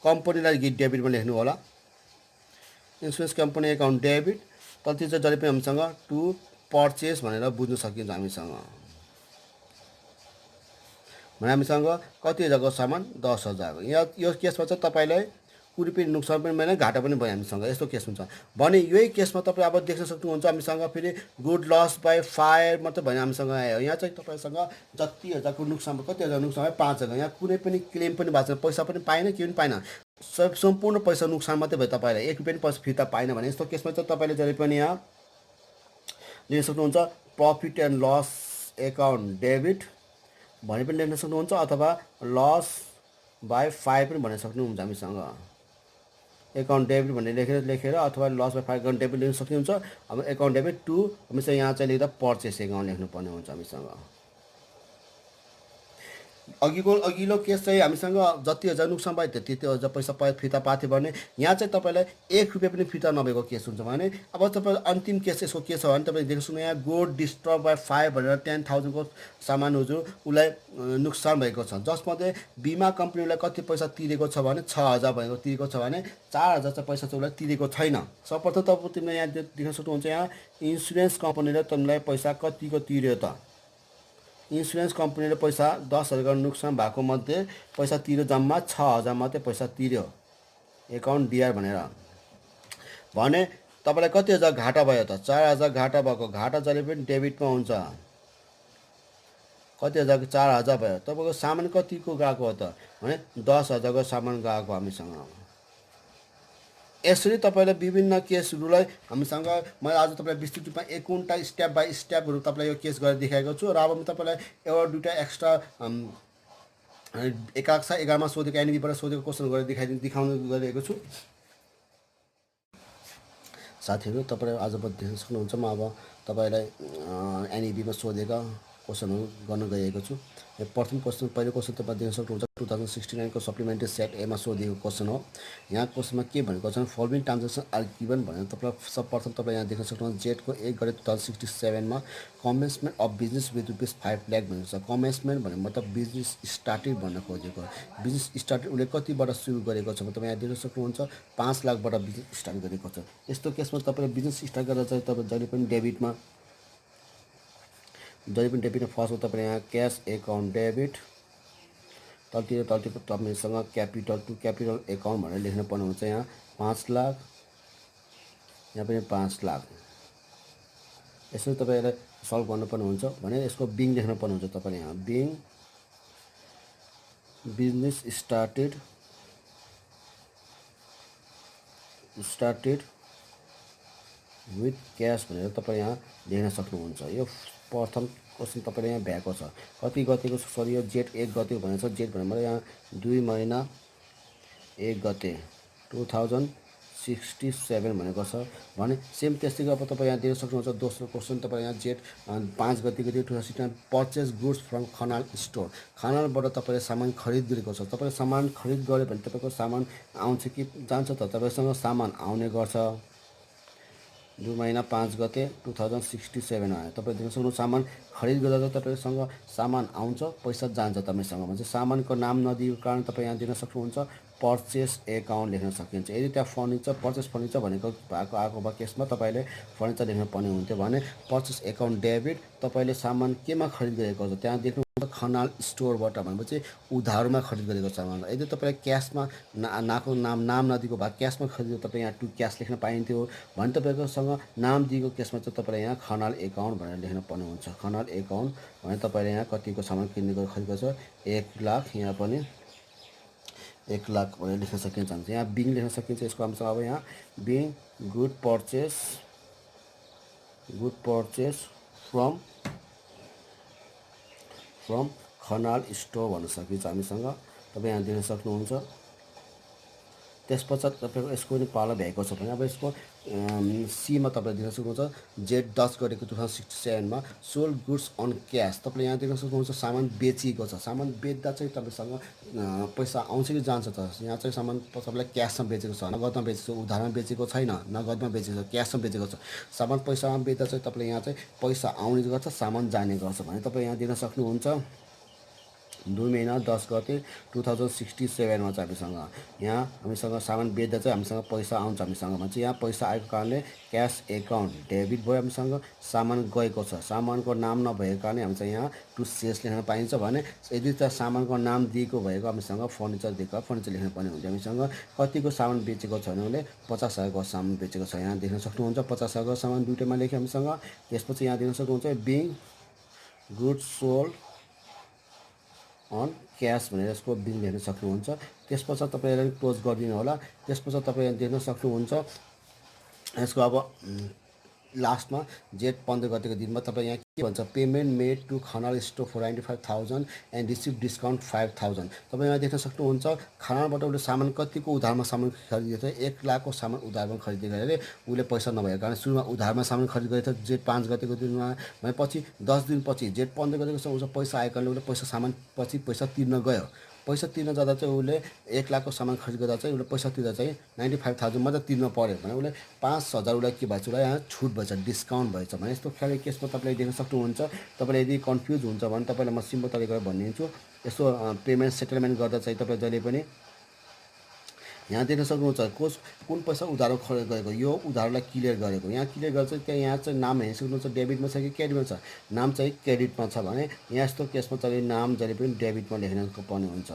कम्पनीलाई डेबिटमा लेख्नु होला, इन्सुरेन्स कम्पनी एकाउन्ट डेबिट। तलतिर चाहिँ जहिले पनि हामीसँग टु पर्चेस भनेर बुझ्न सकिन्छ हामीसँग। भने हामीसँग कति हजारको सामान 10,000। यहाँ यो केसमा चाहिँ तपाईँलाई कुनै पनि नोक्सान पनि भएन घाटा पनि भयो हामीसँग, यस्तो केस हुन्छ भने यही केसमा तपाईँ अब देख्न सक्नुहुन्छ हामीसँग फेरि गुड लस बाई फायर मात्रै भने हामीसँग आयो। यहाँ चाहिँ तपाईँसँग जति हजारको नोक्सान भयो, कति हजार नोक्सान भयो 5,000, यहाँ कुनै पनि क्लेम पनि भएको छैन, पैसा पनि पाएन के पनि पाएन, सम्पूर्ण पैसा नोक्सान मात्रै भयो। तपाईँलाई 1 रुपियाँ पनि पैसा फिर्ता पाएन भने यस्तो केसमा चाहिँ तपाईँले जहिले पनि यहाँ लेख्न सक्नुहुन्छ profit and loss account debit भने पनि लेख्न सक्नुहुन्छ, अथवा लस बाई फायर पनि भन्न सक्नुहुन्छ हामीसँग। एकाउन्ट डेबिट भनेर लेखेर अथवा loss by fire account debit लेख्न सक्नुहुन्छ। अब एकाउन्ट डेबिट टु हामीसँग यहाँ चाहिँ लेख्दा पर्चेस एकाउन्ट लेख्नुपर्ने हुन्छ हामीसँग। अघिल्लो केस चाहिँ हामीसँग जति हजार नोक्सान भयो त्यति हजार पैसा फिर्ता पाएको थियो भने यहाँ चाहिँ तपाईँलाई 1 रुपियाँ पनि फिर्ता नभएको केस हुन्छ भने अब तपाईँ अन्तिम केस यसको के छ भने तपाईँ देख्न सक्नुहुन्छ यहाँ गुड डिस्ट्रब बाई फायर भनेर 10,000को सामानहरू उसलाई नोक्सान भएको छ, जसमध्ये बिमा कम्पनीलाई कति पैसा तिरेको छ भने 6,000 भएको तिरेको छ भने 4,000 चाहिँ पैसा चाहिँ उसलाई तिरेको छैन। सर्वप्रथम तपाईँ तिमीले यहाँ देख्न सक्नुहुन्छ यहाँ इन्सुरेन्स कम्पनीले तिमीलाई पैसा कतिको तिर्यो त? इन्सुरेन्स कम्पनीले पैसा 10,000 नोक्सान भएको मध्ये पैसा तिर्यो जम्मा 6,000 मात्रै पैसा तिर्यो एकाउन्ट डिआर भनेर भने तपाईँलाई कति हजार घाटा भयो त? 4,000 घाटा भएको। घाटा जहिले पनि डेबिटमा हुन्छ। कति हजार 4,000 भयो। तपाईँको सामान कतिको गएको हो त भने 10,000को सामान गएको हामीसँग। यसरी तपाईँले विभिन्न केसहरूलाई हामीसँग मैले आज तपाईँलाई विस्तृत रूपमा 1 स्टेप बाई स्टेपहरू तपाईँलाई यो केस गरेर देखाएको छु। र अब म तपाईँलाई एउटा दुईवटा एक्स्ट्रा कक्षा 11मा सोधेको एनबीबाट सोधेको क्वेसन गरेर देखाउनु गरिरहेको छु। साथीहरू तपाईँले आज देख्न सक्नुहुन्छ म अब तपाईँलाई एनईबीमा सोधेका क्वेसनहरू गर्न गइरहेको छु। प्रथम क्वेसन पहिलो क्वेसन तपाईँ देख्न सक्नुहुन्छ 2069को सप्लिमेन्ट्री सेट एमा सोधिएको क्वेसन हो। यहाँ क्वेसनमा के भनेको छ फलोइङ ट्रान्जेक्सन आर गिभन भनेर तपाईँ सर्वप्रथम तपाईँ यहाँ देख्न सक्नुहुन्छ जेटको 1 गते 2067मा commencement of business with ₹5 lakh भनेको छ। कमेन्समेन्ट भने मतलब बिजनेस स्टार्टेड भन्न खोजेको। बिजनेस स्टार्टेड उसले कतिबाट सुरु गरेको छ तपाईँ यहाँ देख्न सक्नुहुन्छ 5 लाखबाट बिजनेस स्टार्ट गरेको छ। यस्तो केसमा तपाईँले बिजनेस स्टार्ट गर्दा चाहिँ तपाईँ जहिले पनि डेबिटमा फर्स्टमा तपाईँले यहाँ क्यास एकाउन्ट डेबिट तलतिर तपाईँसँग क्यापिटल टु क्यापिटल एकाउन्ट भनेर लेख्नु पर्ने हुन्छ। यहाँ 5 लाख, यहाँ पनि 5 लाख। यसरी तपाईँलाई सल्भ गर्नुपर्ने हुन्छ भने यसको बिङ लेख्नु पर्ने हुन्छ। तपाईँले यहाँ being business started with cash भनेर तपाईँ यहाँ लेख्न सक्नुहुन्छ। यो प्रथम क्वेसन तपाईँले यहाँ भ्याएको छ। कति गतिको सरी यो जेठ 1 गतिको भनेको छ। जेठ भनेर यहाँ 2 महिना 1 गते 2067 भनेको छ भने सेम त्यस्तै अब तपाईँ यहाँ दिन सक्नुहुन्छ। दोस्रो क्वेसन तपाईँ यहाँ जेठ 5 गतिको दियो 2016 purchase goods from Khanal store. खनालबाट तपाईँले सामान खरिद गरेको छ। तपाईँले सामान खरिद गऱ्यो भने तपाईँको सामान आउँछ कि जान्छ त? तपाईँसँग सामान आउने गर्छ। 2 महिना 5 गते 2067 आयो। तपाईँ दिन सक्नु सामान खरिद गर्दा तपाईँसँग सामान आउँछ, पैसा जान्छ तपाईँसँग भन्छ। सामानको नाम नदिएको कारण तपाईँ यहाँ दिन सक्नुहुन्छ पर्चेस एकाउन्ट लेख्न सकिन्छ। यदि त्यहाँ फर्निचर पर्चेस फर्निचर भनेको आएको भए केसमा तपाईँले फर्निचर लेख्न पर्ने हुन्थ्यो भने पर्चेस एकाउन्ट डेबिट तपाईँले सामान केमा खरिद गरेको छ त्यहाँ देख्नु खनाल स्टोरबाट भनेपछि उधारमा खरिद गरेको सामान। यदि तपाईँले क्यासमा नाम नदिएको भए क्यासमा खरिद तपाईँ यहाँ टु क्यास लेख्न पाइन्थ्यो भने तपाईँकोसँग नाम दिएको केसमा चाहिँ तपाईँले यहाँ खनाल एकाउन्ट भनेर लेख्न पर्ने हुन्छ। खनाल एकाउन्ट भने तपाईँले यहाँ कतिको सामान किनेको खरिदको छ 1 लाख, यहाँ पनि 1 लाख भनेर लेख्न सकिन्छ। यहाँ बिङ लेख्न सकिन्छ। यसको अनुसार अब यहाँ being good purchase from Khanal store भन्न सकिन्छ हामीसँग। तपाईँ यहाँ दिन सक्नुहुन्छ। त्यसपश्चात तपाईँको यसको पनि पालो भ्याएको छ भने अब यसको सीमा तपाईँले दिन सक्नुहुन्छ। जेठ 10 गरेको 2067 सोल्ड गुड्स अन क्यास। तपाईँले यहाँ दिन सक्नुहुन्छ सामान बेचिएको छ। सामान बेच्दा चाहिँ तपाईँसँग पैसा आउँछ कि जान्छ त? यहाँ चाहिँ सामान तपाईँलाई क्यासमा बेचेको छ, नगदमा बेचेको छ, उधारमा बेचेको छैन, नगदमा बेचेको छ, क्यासमा बेचेको छ। सामान पैसामा बेच्दा चाहिँ तपाईँले यहाँ चाहिँ पैसा आउने गर्छ, सामान जाने गर्छ भने तपाईँ यहाँ दिन सक्नुहुन्छ। 2 महिना 10 गते 2067 चाहिँ हामीसँग सामान बेच्दा चाहिँ हामीसँग पैसा आउँछ हामीसँग भन्छ। यहाँ पैसा आएको कारणले क्यास एकाउन्ट डेबिट भयो हामीसँग। सामान गएको छ, सामानको नाम नभएको कारणले हामीसँग यहाँ टु सेल्स लेख्न पाइन्छ भने यदि त सामानको नाम दिएको भएको हामीसँग फर्निचर दिएको फर्निचर लेख्न पर्ने हुन्छ। हामीसँग कतिको सामान बेचेको छ भने 50,000को सामान बेचेको छ। यहाँ देख्न सक्नुहुन्छ 50,000को सामान दुईटैमा लेख्यो हामीसँग। त्यसपछि यहाँ देख्न सक्नुहुन्छ being good sold on cash भनेर यसको बिल हेर्न सक्नुहुन्छ। त्यसपश्चात तपाईँलाई क्लोज गरिदिनु होला। त्यसपश्चात तपाईँ देख्न सक्नुहुन्छ यसको अब लास्टमा जेठ 15 गतिको दिनमा तपाईँ यहाँ के भन्छ, payment made to Khanal store for 95,000 and receive discount 5,000। तपाईँ यहाँ देख्न सक्नुहुन्छ खनालबाट उसले सामान कतिको उधारमा सामान खरिदेको थियो। 1 लाखको सामान उधारमा खरिदेको अरे उसले पैसा नभएको कारण सुरुमा उधारमा सामान खरिद गरेको थियो जेठ 5 गतिको दिनमा। भनेपछि 10 दिनपछि जेठ 15 गतिको उसको पैसा आएको कारणले उसले पैसा सामान पछि पैसा तिर्न गयो। पैसा तिर्न जाँदा चाहिँ उसले 1 लाखको सामान खरिद गर्दा चाहिँ उसले पैसा तिर्दा चाहिँ 95,000 मात्रै तिर्न पऱ्यो भने उसले 5,000 उसलाई के भएछ, उसलाई यहाँ छुट भएछ, डिस्काउन्ट भएछ भने यस्तो खाले केसमा तपाईँले देख्न सक्नुहुन्छ। तपाईँले यदि कन्फ्युज हुन्छ भने तपाईँलाई म सिम्पल तरिकाले भनिदिन्छु। यस्तो पेमेन्ट सेटलमेन्ट गर्दा चाहिँ तपाईँ जहिले पनि यहाँ देख्न सक्नुहुन्छ कुन पैसा उधारो खरिद गरेको, यो उधारोलाई क्लियर गरेको। यहाँ क्लियर गरेर चाहिँ त्यहाँ यहाँ चाहिँ नाम हेर्न सक्नुहुन्छ डेबिटमा छ कि क्रेडिटमा छ। नाम चाहिँ क्रेडिटमा छ भने यहाँ यस्तो केसमा चाहिँ नाम जहिले पनि डेबिटमा लेख्न पर्ने हुन्छ।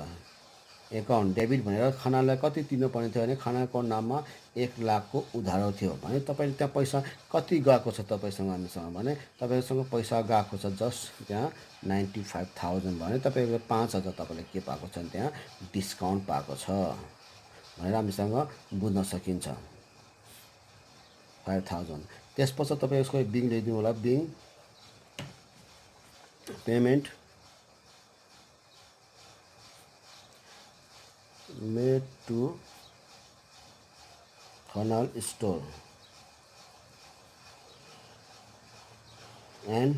एकाउन्ट डेबिट भनेर खनाललाई कति तिर्नु पर्ने थियो भने खनालको नाममा 1 लाखको उधारो थियो भने तपाईँले त्यहाँ पैसा कति गएको छ तपाईँसँग हामीसँग भने तपाईँसँग पैसा गएको छ जस्ट त्यहाँ 95,000 भने तपाईँको 5,000 तपाईँले के पाएको छ त्यहाँ डिस्काउन्ट पाएको छ भनेर हामीसँग बुझ्न सकिन्छ 5,000। त्यसपछि तपाईँ यसको बिङ ल्याइदिनु होला। Being payment made to Khanal store and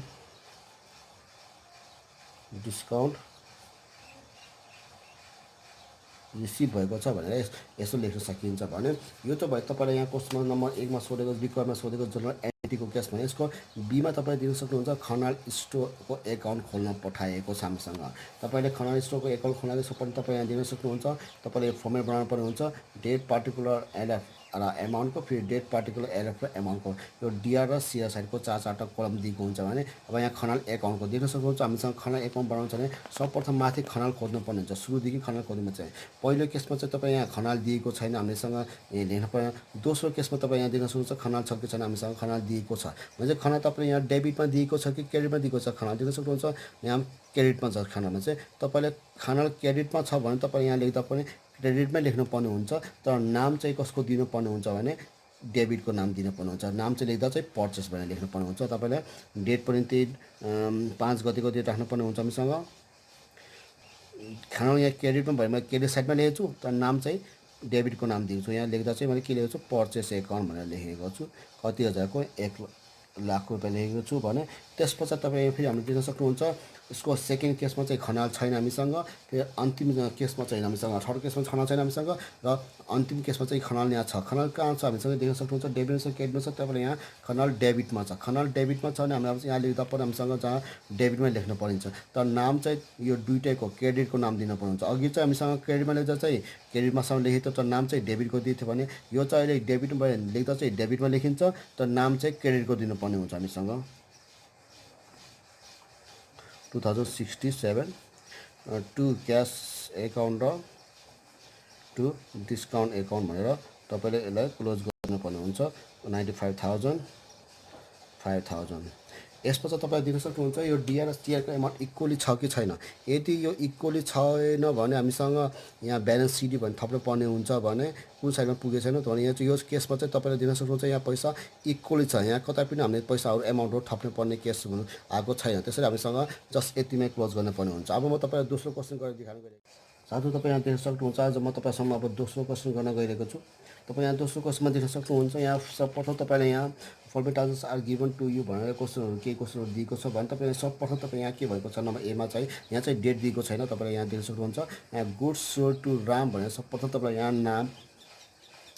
discount receive भएको छ भनेर यसो लेख्न सकिन्छ भने यो त भयो तपाईँलाई यहाँ क्वेसन नम्बर 1 मा सोधेको विकल्पमा सोधेको जनरल एन्टिटीको केस भने यसको बीमा तपाईँले दिन सक्नुहुन्छ खनाल स्टोरको एकाउन्ट खोल्न पठाएको छ हामीसँग। तपाईँले खनाल स्टोरको एकाउन्ट खोल्न पनि तपाईँ यहाँ दिन सक्नुहुन्छ। तपाईँले फर्मेट बनाउनु पर्ने हुन्छ डेट पार्टिकुलर एन्ड र एमाउन्टको फेरि डेट पार्टिकुलर एलएफ र एमाउन्टको यो डिआर र सिआर साइडको चारवटा कलम दिएको हुन्छ भने अब यहाँ खनाल एकाउन्टको देख्न सक्नुहुन्छ। हामीसँग खनाल एकाउन्ट बनाउँछ भने सर्वप्रथम माथि खनाल खोज्नुपर्ने हुन्छ। सुरुदेखि खनाल खोज्नुपर्छ। पहिलो केसमा चाहिँ तपाईँ यहाँ खनाल दिएको छैन, हामीसँग लेख्नु पर्यो। दोस्रो केसमा तपाईँ यहाँ देख्न सक्नुहुन्छ खनाल छ कि छैन, हामीसँग खनाल दिएको छ भने चाहिँ खनाल तपाईँ यहाँ डेबिटमा दिएको छ कि क्रेडिटमा दिएको छ खनाल देख्न सक्नुहुन्छ। यहाँ क्रेडिटमा छ खनालमा चाहिँ तपाईँले खनाल क्रेडिटमा छ भने तपाईँ यहाँ लेख्दा पनि क्रेडिटमै लेख्नुपर्ने हुन्छ। तर नाम चाहिँ कसको दिनुपर्ने हुन्छ भने डेबिटको नाम दिनुपर्ने हुन्छ। नाम चाहिँ लेख्दा चाहिँ पर्चेस भनेर लेख्नुपर्ने हुन्छ। तपाईँलाई डेट पनि त्यही 5 गतिको डेट राख्नुपर्ने हुन्छ। हामीसँग खनाल यहाँ क्रेडिटमा भयो, मैले क्रेडिट साइडमा लेखेको छु तर नाम चाहिँ डेबिटको नाम दिएको छु। यहाँ लेख्दा चाहिँ मैले के लेखेको छु पर्चेस एकाउन्ट भनेर लेखेको छु। कति हजारको 1,00,000 रुपियाँ लेखेको छु भने त्यसपछि तपाईँ फेरि हामीले देख्न सक्नुहुन्छ। यसको सेकेन्ड केसमा चाहिँ खनाल छैन हामीसँग, फेरि अन्तिम केसमा चाहिँ हामीसँग थर्ड केसमा खनाल छैन हामीसँग र अन्तिम केसमा चाहिँ खनाल यहाँ छ। खनाल कहाँ छ हामीसँग देख्न सक्नुहुन्छ। डेबिटमा छ क्रेडिटमा छ, तपाईँले यहाँ खनाल डेबिटमा छ। खनाल डेबिटमा छ भने हामीले यहाँ लेख्दा पनि हामीसँग जहाँ डेबिटमा लेख्नु परिन्छ। तर नाम चाहिँ यो दुइटैको क्रेडिटको नाम दिनुपर्ने हुन्छ। अघि चाहिँ हामीसँग क्रेडिटमा लेख्दा चाहिँ क्रेडिटमासँग लेखेको तर नाम चाहिँ डेबिटको दिएको थियो भने यो चाहिँ अहिले डेबिटमा लेख्दा चाहिँ डेबिटमा लेखिन्छ तर नाम चाहिँ क्रेडिटको दिनुपर्ने हुन्छ हामीसँग। 2067 टु क्यास एकाउन्ट र टु डिस्काउन्ट एकाउन्ट भनेर तपाईँले यसलाई क्लोज गर्नुपर्ने हुन्छ। 95,000 5,000। यसपछि तपाईँ देख्न सक्नुहुन्छ यो डिआर र सिआरको एमाउन्ट इक्वली छ कि छैन। यदि यो इक्वली छैन भने हामीसँग यहाँ ब्यालेन्स सिडी भन्ने थप्नु पर्ने हुन्छ भने कुन साइडमा पुगेको छैन भने यहाँ चाहिँ यो केसमा चाहिँ तपाईँले देख्न सक्नुहुन्छ यहाँ पैसा इक्वली छ। यहाँ कतै पनि हामीले पैसाहरू एमाउन्टहरू थप्नु पर्ने केस आएको छैन। त्यसरी हामीसँग जस्ट यतिमै क्लोज गर्नुपर्ने हुन्छ। अब म तपाईँलाई दोस्रो क्वेसन गरेर देखाउन गइरहेको छु। साथै तपाईँ यहाँ देख्न सक्नुहुन्छ। आज म तपाईँसँग अब दोस्रो क्वेसन गर्न गइरहेको छु। तपाईँ यहाँ दोस्रो क्वेसनमा देख्न सक्नुहुन्छ। यहाँ सर्वप्रथम तपाईँले यहाँ following task are given to you भनेर क्वेसनहरू केही क्वेसनहरू दिएको छ भने तपाईँ सर्वप्रथम तपाईँ यहाँ के भएको छ नम्बर एमा चाहिँ यहाँ चाहिँ डेट दिएको छैन। तपाईँले यहाँ देख्न सक्नुहुन्छ। यहाँ गुड्स सोल्ड टु राम भनेर सर्वप्रथम तपाईँलाई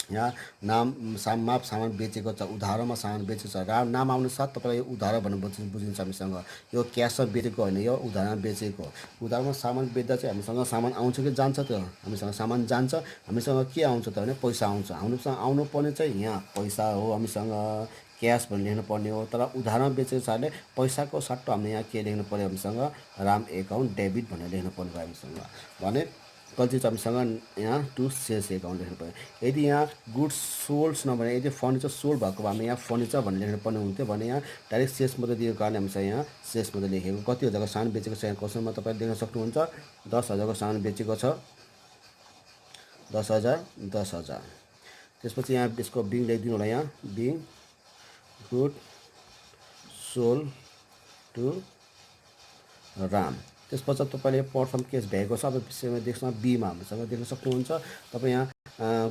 यहाँ नाम सामान बेचेको छ, उधारोमा सामान बेचेको छ। नाम आउनु साथ तपाईँलाई यो उधारो भनेर बुझिन्छ हामीसँग। यो क्यासमा बेचेको होइन, यो उधारमा बेचेको। उधारमा सामान बेच्दा चाहिँ हामीसँग सामान आउँछ कि जान्छ त? हामीसँग सामान जान्छ। हामीसँग के आउँछ त भने पैसा आउँछ। हामीसँग आउनुपर्ने चाहिँ यहाँ पैसा हो, हामीसँग क्यास भनेर लेख्नु पर्ने हो। तर उधारमा बेचेको छ भने पैसाको सट्टा हामीले यहाँ के लेख्नु पऱ्यो हामीसँग राम एकाउन्ट डेबिट भनेर लेख्नु पर्ने भयो हामीसँग भने कति चाहिँ हामीसँग यहाँ टु सेल्स एकाउन्ट लेख्नु पऱ्यो। यदि यहाँ गुड्स सोल्ड्स नभने यदि फर्निचर सोल्ड भएको भए हामी यहाँ फर्निचर भनेर लेख्नु पर्ने हुन्थ्यो भने यहाँ डाइरेक्ट सेल्स मात्रै दिएको कारण हामीसँग यहाँ सेल्स मात्रै लेखेको। कति हजारको सामान बेचेको छ यहाँ क्वेसनमा तपाईँले देख्न सक्नुहुन्छ। 10,000को सामान बेचेको छ। 10,000 10,000। त्यसपछि यहाँ यसको बिङ लेखिदिनु होला। यहाँ being good sold to Ram. त्यसपछि तपाईँले प्रथम केस भएको छ। अब विषयमा देख्न बीमा हामीसँग देख्न सक्नुहुन्छ। तपाईँ यहाँ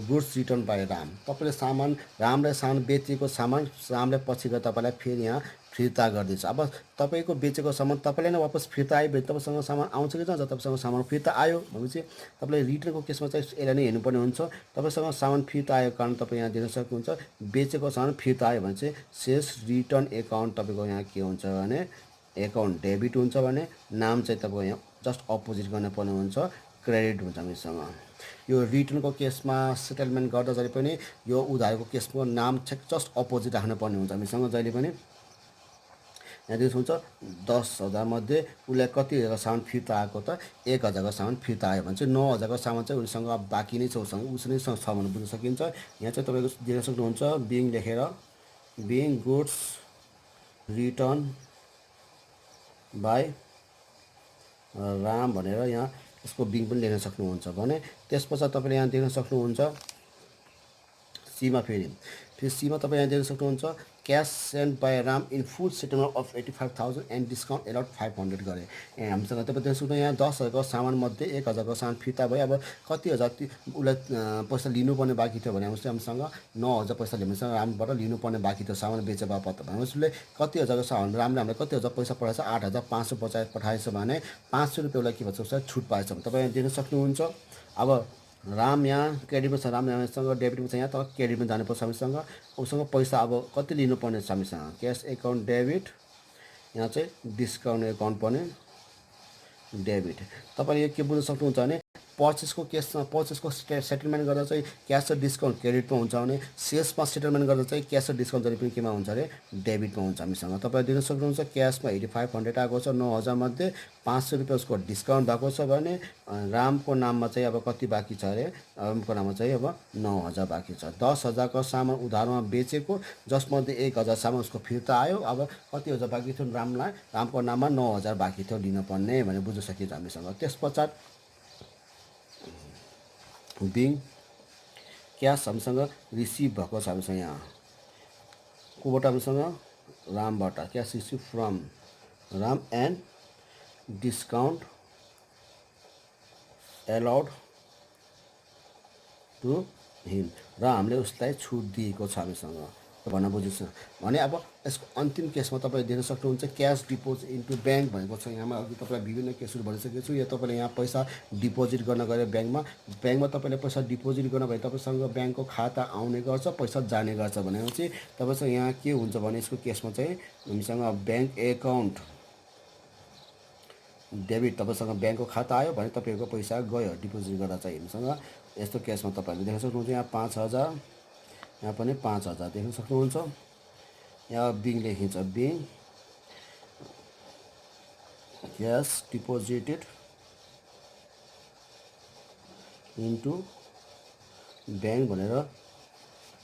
गुड्स रिटर्न बाई राम, तपाईँले सामान रामलाई सामान बेचेको सामान रामलाई पछि गएर तपाईँलाई फेरि यहाँ फिर्ता गरिदिन्छ। अब तपाईँको बेचेको सामान तपाईँले नै वापस फिर्ता आयो भने तपाईँसँग सामान आउँछ कि जान्छ? तपाईँसँग सामान फिर्ता आयो भनेपछि तपाईँले रिटर्नको केसमा चाहिँ यसलाई नै हेर्नुपर्ने हुन्छ। तपाईँसँग सामान फिर्ता आएको कारण तपाईँ यहाँ देख्न सक्नुहुन्छ। बेचेको सामान फिर्ता आयो भने चाहिँ सेल्स रिटर्न एकाउन्ट तपाईँको यहाँ के हुन्छ भने एकाउन्ट डेबिट हुन्छ भने नाम चाहिँ तपाईँको यहाँ जस्ट अपोजिट गर्नुपर्ने हुन्छ, क्रेडिट हुन्छ हामीसँग। यो रिटर्नको केसमा सेटलमेन्ट गर्दा जहिले पनि यो उधारको केसको नाम चाहिँ जस्ट अपोजिट राख्नुपर्ने हुन्छ हामीसँग जहिले पनि। यहाँ देख्नुहुन्छ 10,000 मध्ये उसलाई कति हजारको सामान फिर्ता आएको त 1,000को सामान फिर्ता आयो भने चाहिँ 9,000को सामान चाहिँ उनीसँग बाँकी नै छ, उसले छ भनेर बुझ्न सकिन्छ। यहाँ चाहिँ तपाईँको देख्न सक्नुहुन्छ बिङ लेखेर being goods written by Ram भनेर यहाँ यसको बिङ पनि लेख्न सक्नुहुन्छ भने त्यसपछि तपाईँले यहाँ देख्न सक्नुहुन्छ। सीमा फेरि सीमा तपाईँ यहाँ देख्न सक्नुहुन्छ। Cash send by Ram in full settlement of 85,000 and discount allowed 500 गरे। हामीसँग तपाईँ देख्न सक्नुहुन्छ। यहाँ 10,000को सामानमध्ये 1,000को सामान फिर्ता भयो। अब कति हजार उसलाई पैसा लिनुपर्ने बाँकी थियो भने हामीसँग 9,000 पैसा हामीसँग रामबाट लिनुपर्ने बाँकी थियो सामान बेचे बापत भने उसले कति हजारको सामान रामले हामीलाई कति हजार पैसा पठाएछ 8,500 पठाएछ भने 500 रुपियाँलाई के भन्छ उसलाई छुट पाएछ भने तपाईँ देख्न सक्नुहुन्छ। अब राम यहाँ क्रेडिटमा छ, राम हामीसँग डेबिटमा छ। यहाँ तर क्रेडिटमा जानुपर्छ हामीसँग। उसँग पैसा अब कति लिनुपर्ने छ हामीसँग क्यास एकाउन्ट डेबिट, यहाँ चाहिँ डिस्काउन्ट एकाउन्ट पनि डेबिट। तपाईँले यो के बुझ्न सक्नुहुन्छ भने पर्चेसको केसमा पर्चेसको सेटलमेन्ट गर्दा चाहिँ क्यास र डिस्काउन्ट क्रेडिटमा हुन्छ भने सेल्समा सेटलमेन्ट गर्दा चाहिँ क्यास र डिस्काउन्ट जहिले पनि केमा हुन्छ अरे डेबिटमा हुन्छ हामीसँग। तपाईँले दिन सक्नुहुन्छ क्यासमा 8500 आएको छ, 9000 मध्ये 500 रुपियाँ उसको डिस्काउन्ट भएको छ भने रामको नाममा चाहिँ अब कति बाँकी छ अरे, रामको नाममा चाहिँ अब 9000 बाँकी छ। 10,000 सामान उधारमा बेचेको जसमध्ये 1000 सामान उसको फिर्ता आयो। अब कति हजार बाँकी थियो रामलाई, रामको नाममा 9000 बाँकी थियो दिनुपर्ने भने बुझ्न सकिन्छ हामीसँग। त्यस पश्चात बिङ क्यास हामीसँग रिसिभ भएको छ हामीसँग यहाँ कोबाट हामीसँग रामबाट cash receive from Ram and discount allowed to him र हामीले उसलाई छुट दिएको छ हामीसँग भन्न बुझ्छ भने। अब यसको अन्तिम केसमा तपाईँले दिन सक्नुहुन्छ क्यास डिपोजिट इन्टु ब्याङ्क भनेको छ। यहाँमा अघि तपाईँलाई विभिन्न केसहरू भनिसकेको छु। यो तपाईँले यहाँ पैसा डिपोजिट गर्न गयो ब्याङ्कमा तपाईँले पैसा डिपोजिट गर्न भए तपाईँसँग ब्याङ्कको खाता आउने गर्छ, पैसा जाने गर्छ भनेपछि तपाईँसँग यहाँ के हुन्छ भने यसको केसमा चाहिँ हामीसँग ब्याङ्क एकाउन्ट डेबिट, तपाईँसँग ब्याङ्कको खाता आयो भने तपाईँको पैसा गयो डिपोजिट गर्दा चाहिँ हामीसँग। यस्तो केसमा तपाईँहरूले देख्न सक्नुहुन्छ यहाँ 5000, यहाँ पनि 5000 देख्न सक्नुहुन्छ। यहाँ बिङ लेखिन्छ being cash deposited into bank भनेर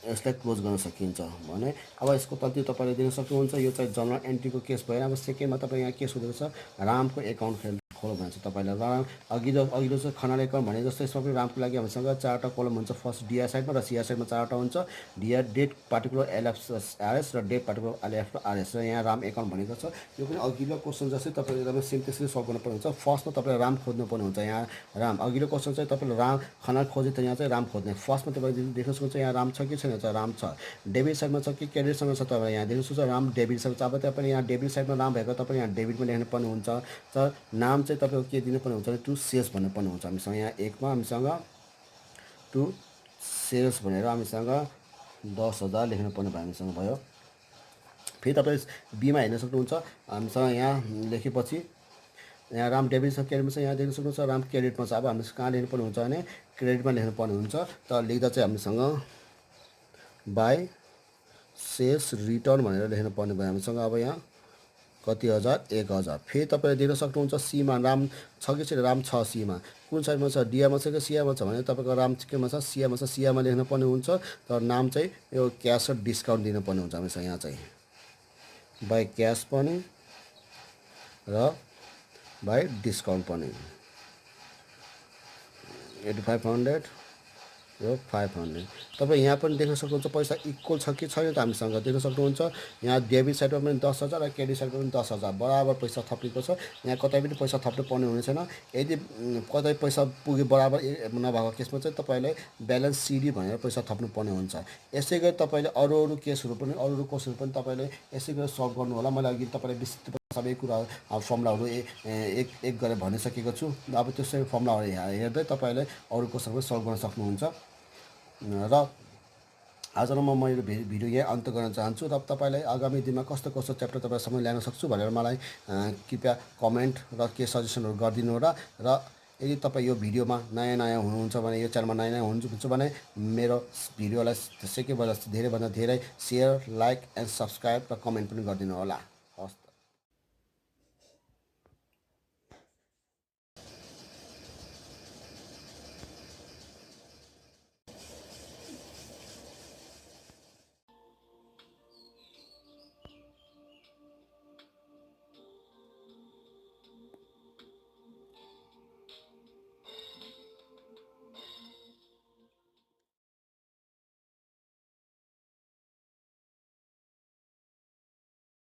यसलाई क्लोज गर्न सकिन्छ भने। अब यसको तथ्य तपाईँले दिन सक्नुहुन्छ। यो चाहिँ जनरल एन्ट्रीको केस भएन। अब सेकेन्डमा तपाईँ यहाँ केस हुँदैछ रामको एकाउन्ट खोलो भने चाहिँ तपाईँलाई राम अघिल्लो चाहिँ खनाल एकाउन्ट भने जस्तो यसमा पनि रामको लागि हामीसँग 4वटा कलम हुन्छ। फर्स्ट डिआर साइडमा र सिआर साइडमा 4वटा हुन्छ। डिआर डेट पार्टिकुलर एलएफआरएस र डेट पार्टिकुलर एलएफआरएस र यहाँ राम एकाउन्ट भनेको छ। यो पनि अघिल्लो क्वेसन जस्तै तपाईँले एकदमै सेम त्यसरी सल्भ गर्नुपर्ने हुन्छ। फर्स्टमा तपाईँले राम खोज्नुपर्ने हुन्छ। यहाँ राम अघिल्लो क्वेसन चाहिँ तपाईँले राम खनाल खोजे त यहाँ चाहिँ राम खोज्ने। फर्स्टमा तपाईँले देख्न सक्नुहुन्छ यहाँ राम छ कि छैन, चाहिँ राम छ। डेबिट साइडमा छ कि क्रेडिटसँग छ तपाईँले यहाँ देख्न सक्नुहुन्छ राम डेबिट साइड छ। अब तपाईँ यहाँ डेबिट साइडमा राम भएको तपाईँ यहाँ डेबिटमा लेख्नुपर्ने हुन्छ। तर नाम चाहिँ तपाईँको के दिनुपर्ने हुन्छ भने टु सेल्स भन्नुपर्ने हुन्छ हामीसँग। यहाँ एकमा हामीसँग टु सेल्स भनेर हामीसँग 10,000 लेख्नुपर्ने भयो हामीसँग भयो। फेरि तपाईँ बीमा हेर्न सक्नुहुन्छ हामीसँग यहाँ लेखेपछि यहाँ राम डेबिट छ, क्रेडिटमा छ। यहाँ देख्न सक्नुहुन्छ राम क्रेडिटमा छ। अब हामी कहाँ लेख्नुपर्ने हुन्छ भने क्रेडिटमा लेख्नुपर्ने हुन्छ। तर लेख्दा चाहिँ हामीसँग बाई सेल्स रिटर्न भनेर लेख्नुपर्ने भयो हामीसँग। अब यहाँ कति हजार 1000। फेरि तपाईँले देख्न सक्नुहुन्छ सीमा राम छ कि छैन, राम छ सीमा। कुन साइडमा छ डिआरमा छ कि सिआमा छ भने तपाईँको राम केमा छ सिआमा छ। सिआमा लेख्नुपर्ने हुन्छ। तर नाम चाहिँ यो क्यास र डिस्काउन्ट दिनुपर्ने हुन्छ हामीसँग यहाँ चाहिँ बाई क्यास पनि र बाई डिस्काउन्ट पनि 8500 र 500। तपाईँ यहाँ पनि देख्न सक्नुहुन्छ पैसा इक्वल छ कि छैन त हामीसँग देख्न सक्नुहुन्छ। यहाँ डेबिट साइडमा पनि 10,000 र क्रेडिट साइडमा पनि 10,000 बराबर पैसा थपिएको छ। यहाँ कतै पनि पैसा थप्नु पर्ने हुने छैन। यदि कतै पैसा पुगे बराबर नभएको केसमा चाहिँ तपाईँले ब्यालेन्स सिडी भनेर पैसा थप्नु पर्ने हुन्छ। यसै गरी तपाईँले अरू केसहरू पनि अरू क्वेसनहरू पनि तपाईँले यसै गरी सल्भ गर्नु होला। मैले अघि तपाईँलाई विस्तृत सबै कुराहरू फर्मुलाहरू एक गरेर भनिसकेको छु। अब त्यो सबै फर्मुलाहरू हेर्दै तपाईँले अरू क्वेसनहरू सल्भ गर्न सक्नुहुन्छ। र आजलाई म मेरो भिडियो यही अन्त गर्न चाहन्छु। र तपाईँलाई आगामी दिनमा कस्तो च्याप्टर तपाईँसँग ल्याउन सक्छु भनेर मलाई कृपया कमेन्ट र के सजेसनहरू गरिदिनु होला। र यदि तपाईँ यो भिडियोमा नयाँ हुनुहुन्छ भने यो च्यानलमा नयाँ हुनुहुन्छ भने मेरो भिडियोलाई धेरैभन्दा धेरै सेयर लाइक एन्ड सब्सक्राइब र कमेन्ट पनि गरिदिनु होला।